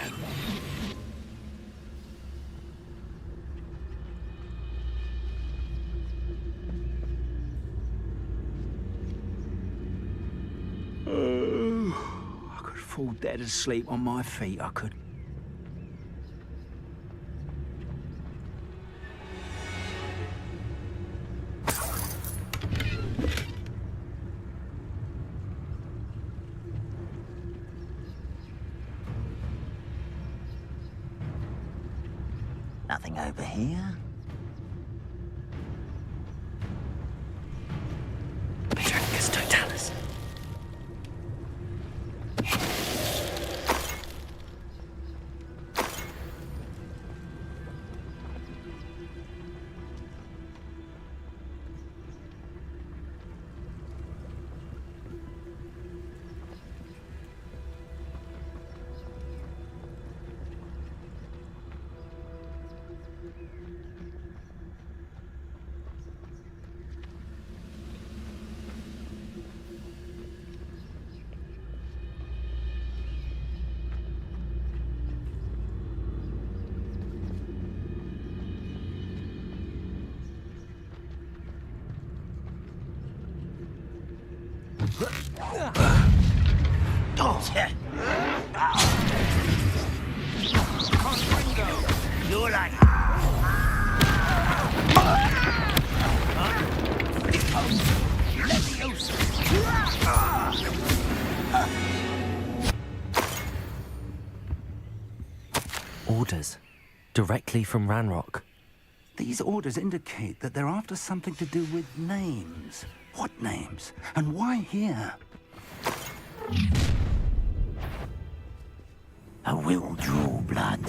I could fall dead asleep on my feet, I could. Nothing over here. Petrificus Totalis. You're like... Orders. Directly from Ranrock. These orders indicate that they're after something to do with names. What names? And why here? I will draw blood.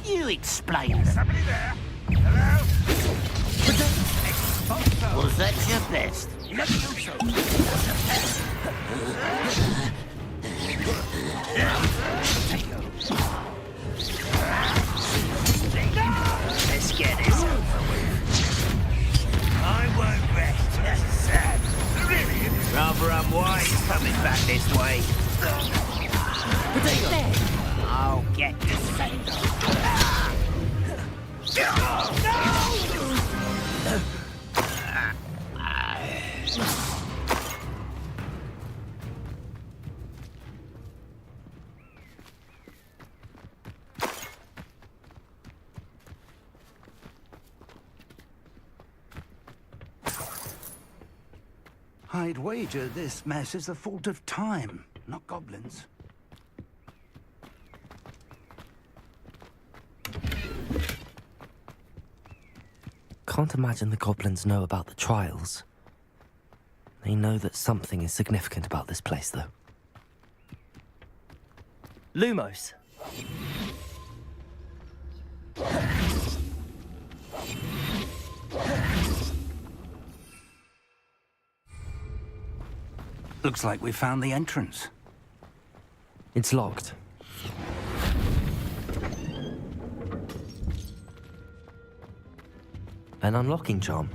You explain. Somebody there? Hello? Was that your best? some wise coming back this way. I'll get to send I'd wager this mess is the fault of time, not goblins. Can't imagine the goblins know about the trials. They know that something is significant about this place, though. Lumos. Looks like we found the entrance. It's locked. An unlocking charm.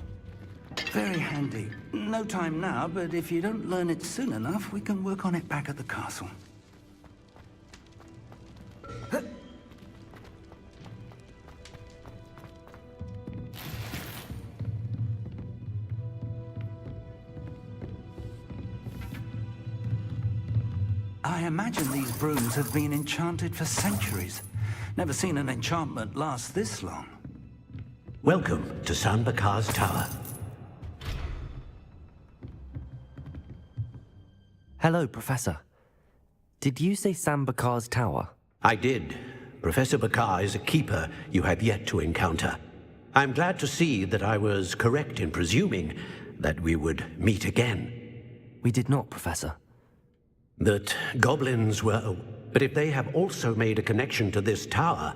Very handy. No time now, but if you don't learn it soon enough, we can work on it back at the castle. I imagine these brooms have been enchanted for centuries. Never seen an enchantment last this long. Welcome to San Bakar's Tower. Hello, Professor. Did you say San Bakar's Tower? I did. Professor Bakar is a keeper you have yet to encounter. I'm glad to see that I was correct in presuming that we would meet again. We did not, Professor. That goblins were... But if they have also made a connection to this tower,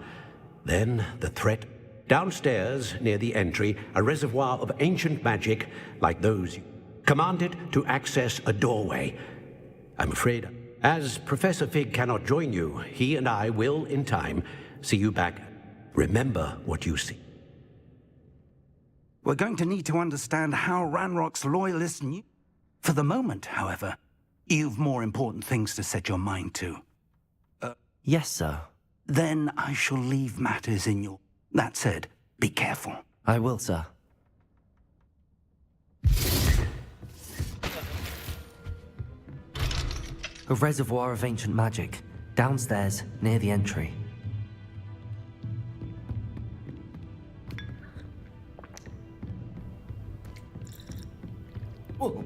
then the threat... Downstairs, near the entry, a reservoir of ancient magic like those... Commanded to access a doorway. I'm afraid, as Professor Fig cannot join you, he and I will, in time, see you back. Remember what you see. We're going to need to understand how Ranrock's loyalists knew. For the moment, however, you've more important things to set your mind to. Yes, sir. Then I shall leave matters in your... That said, be careful. I will, sir. A reservoir of ancient magic, downstairs, near the entry. Whoa.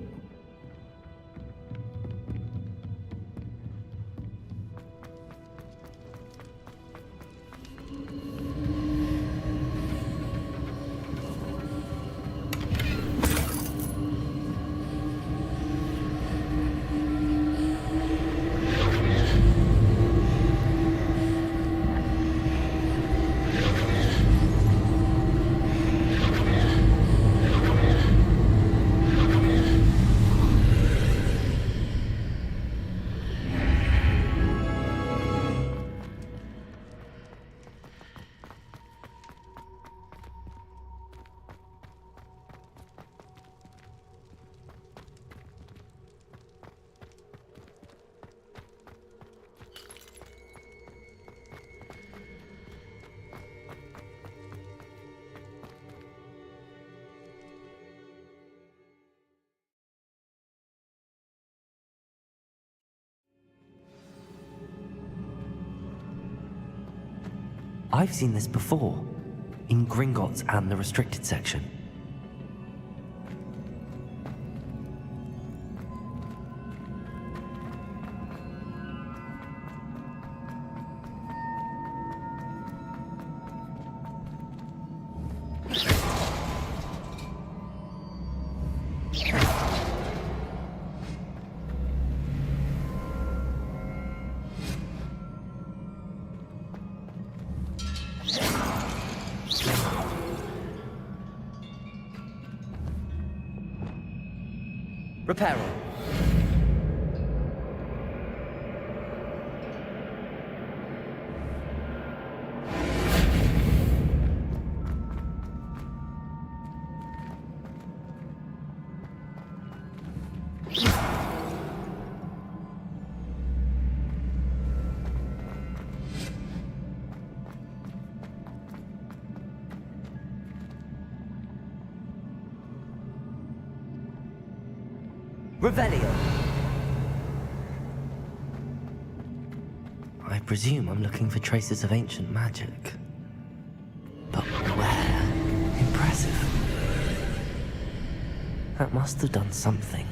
I've seen this before, in Gringotts and the restricted section. Reparo. Revelio! I presume I'm looking for traces of ancient magic. But where? Impressive. That must have done something.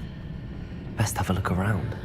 Best have a look around.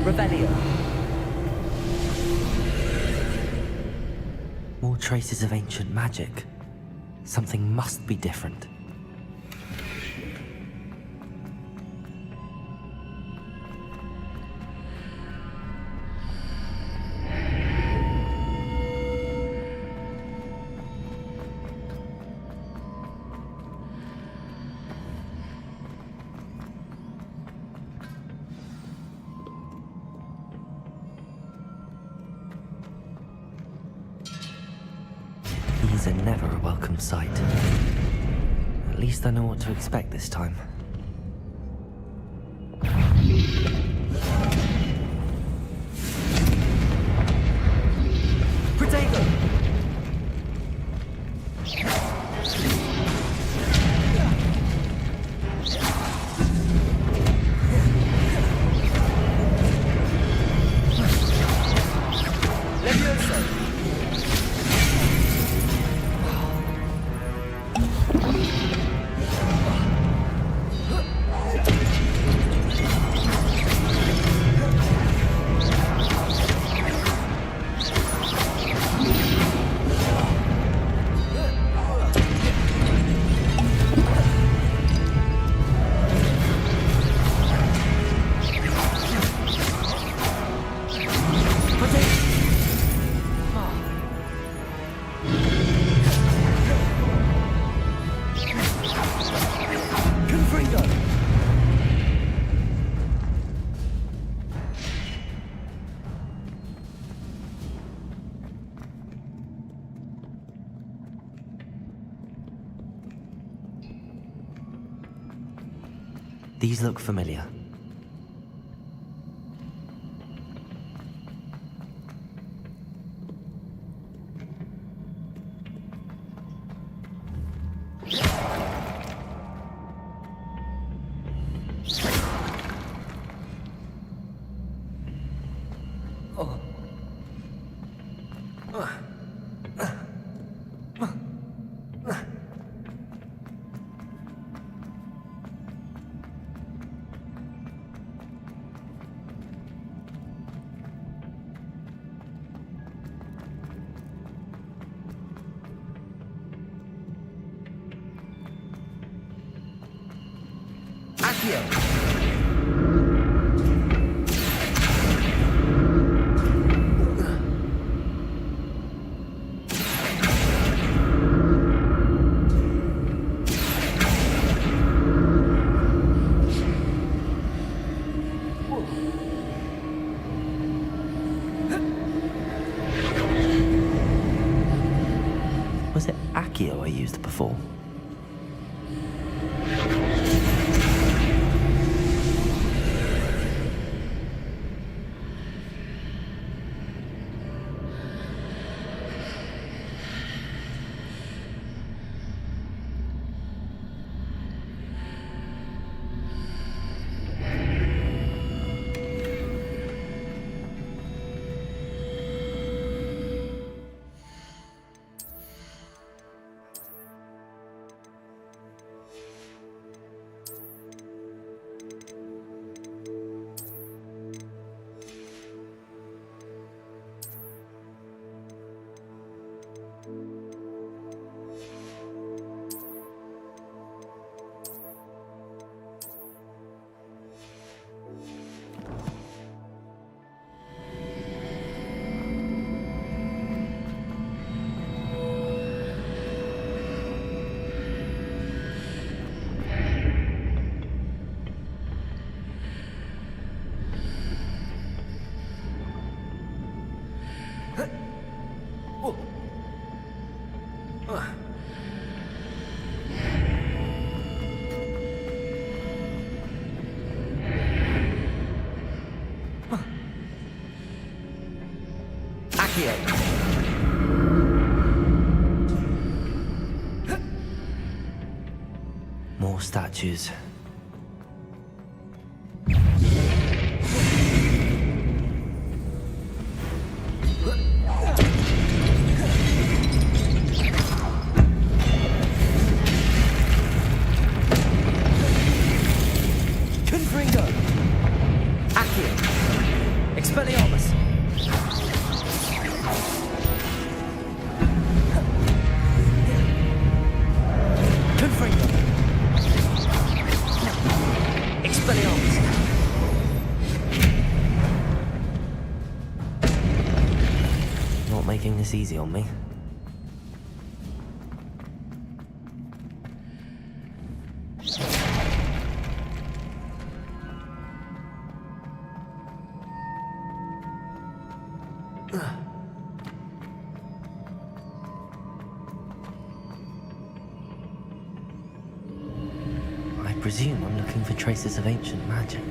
Revelio. More traces of ancient magic. Something must be different. These are never a welcome sight. At least I know what to expect this time. Protego! Levioso! These look familiar. Was it Accio I used before? More statues. Confringo! Accio! Expelliarmus! Confringo! Expelliarmus! Not making this easy on me. I presume I'm looking for traces of ancient magic.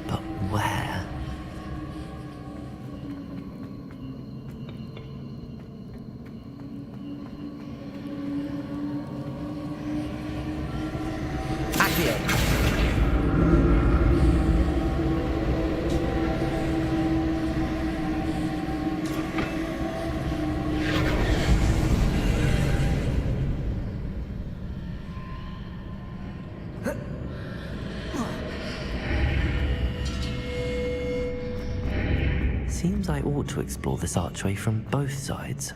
But where? Seems I ought to explore this archway from both sides.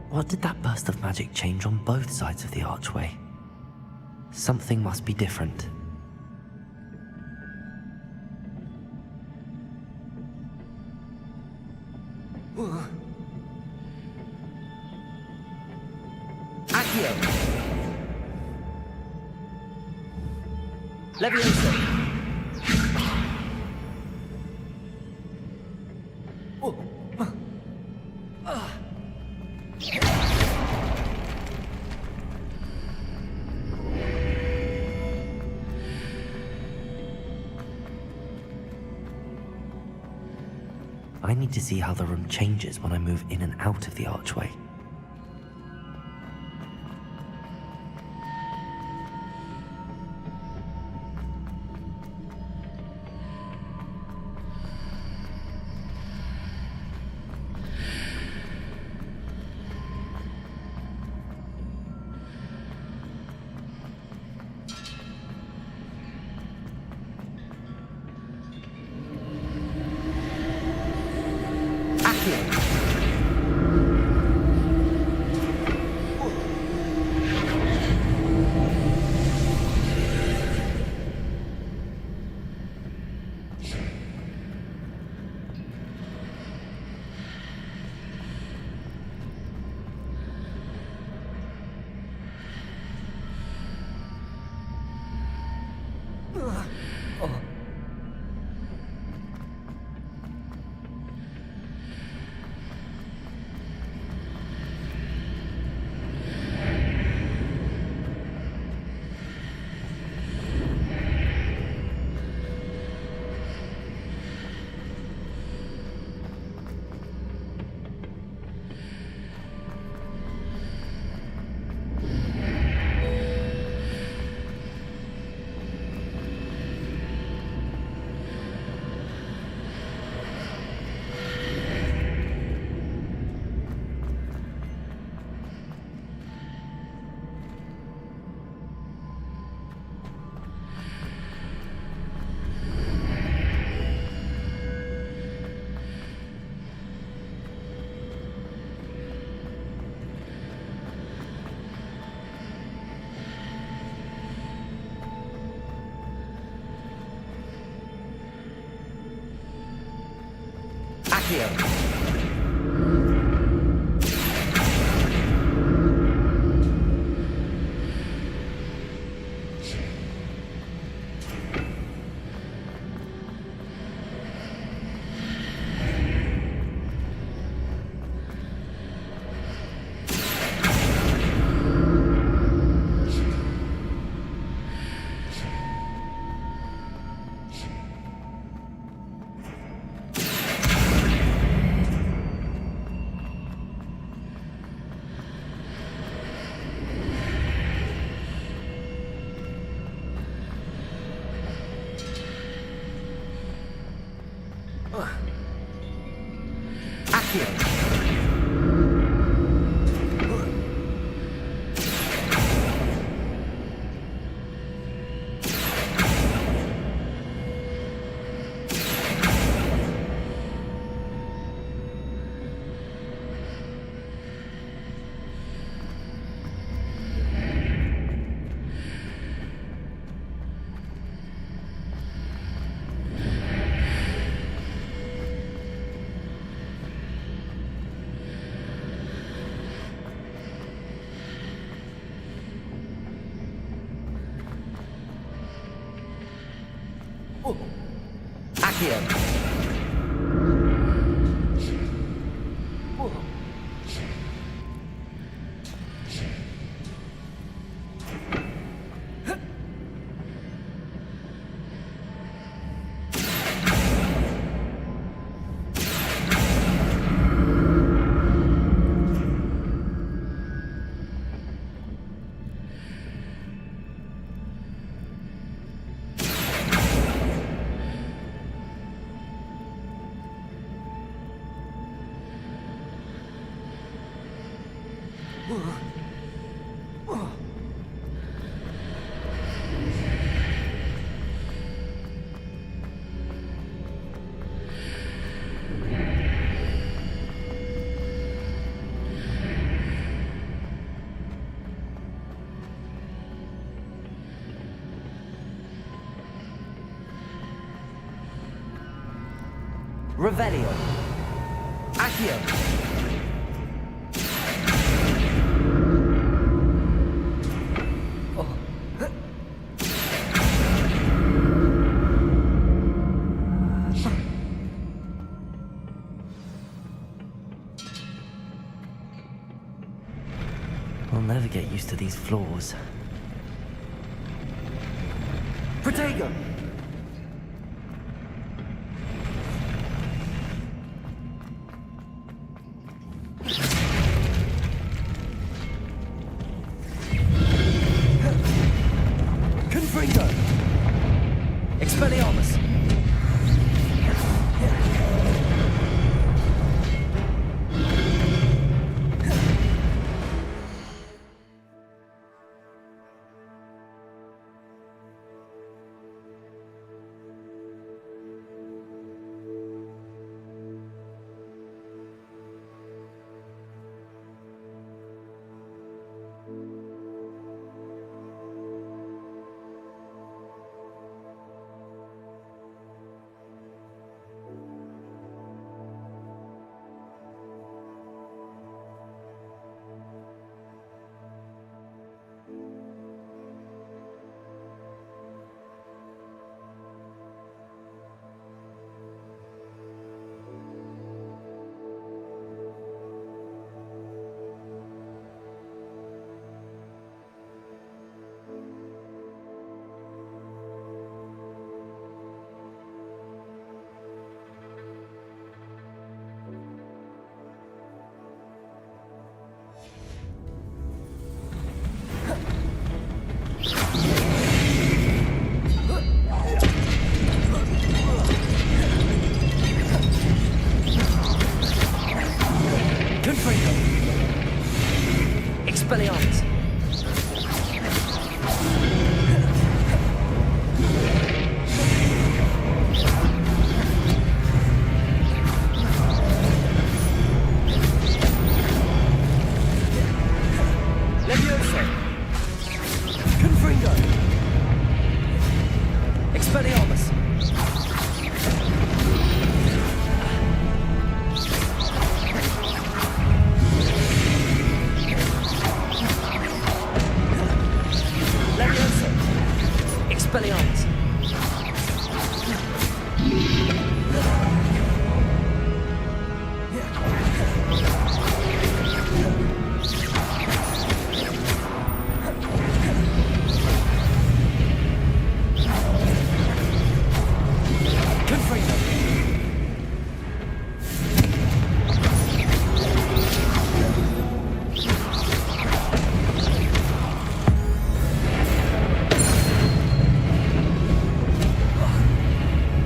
What did that burst of magic change on both sides of the archway? Something must be different. Accio! Leviosa! I need to see how the room changes when I move in and out of the archway. Accio. Accio. Revelio. Accio. I'll never get used to these floors. Protego. Confringo. Expelliarmus. Expelliarmus!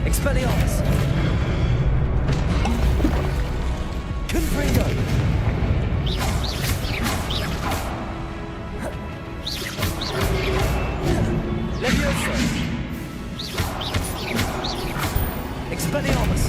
Expelliarmus! Confringo! Levioso! Expelliarmus!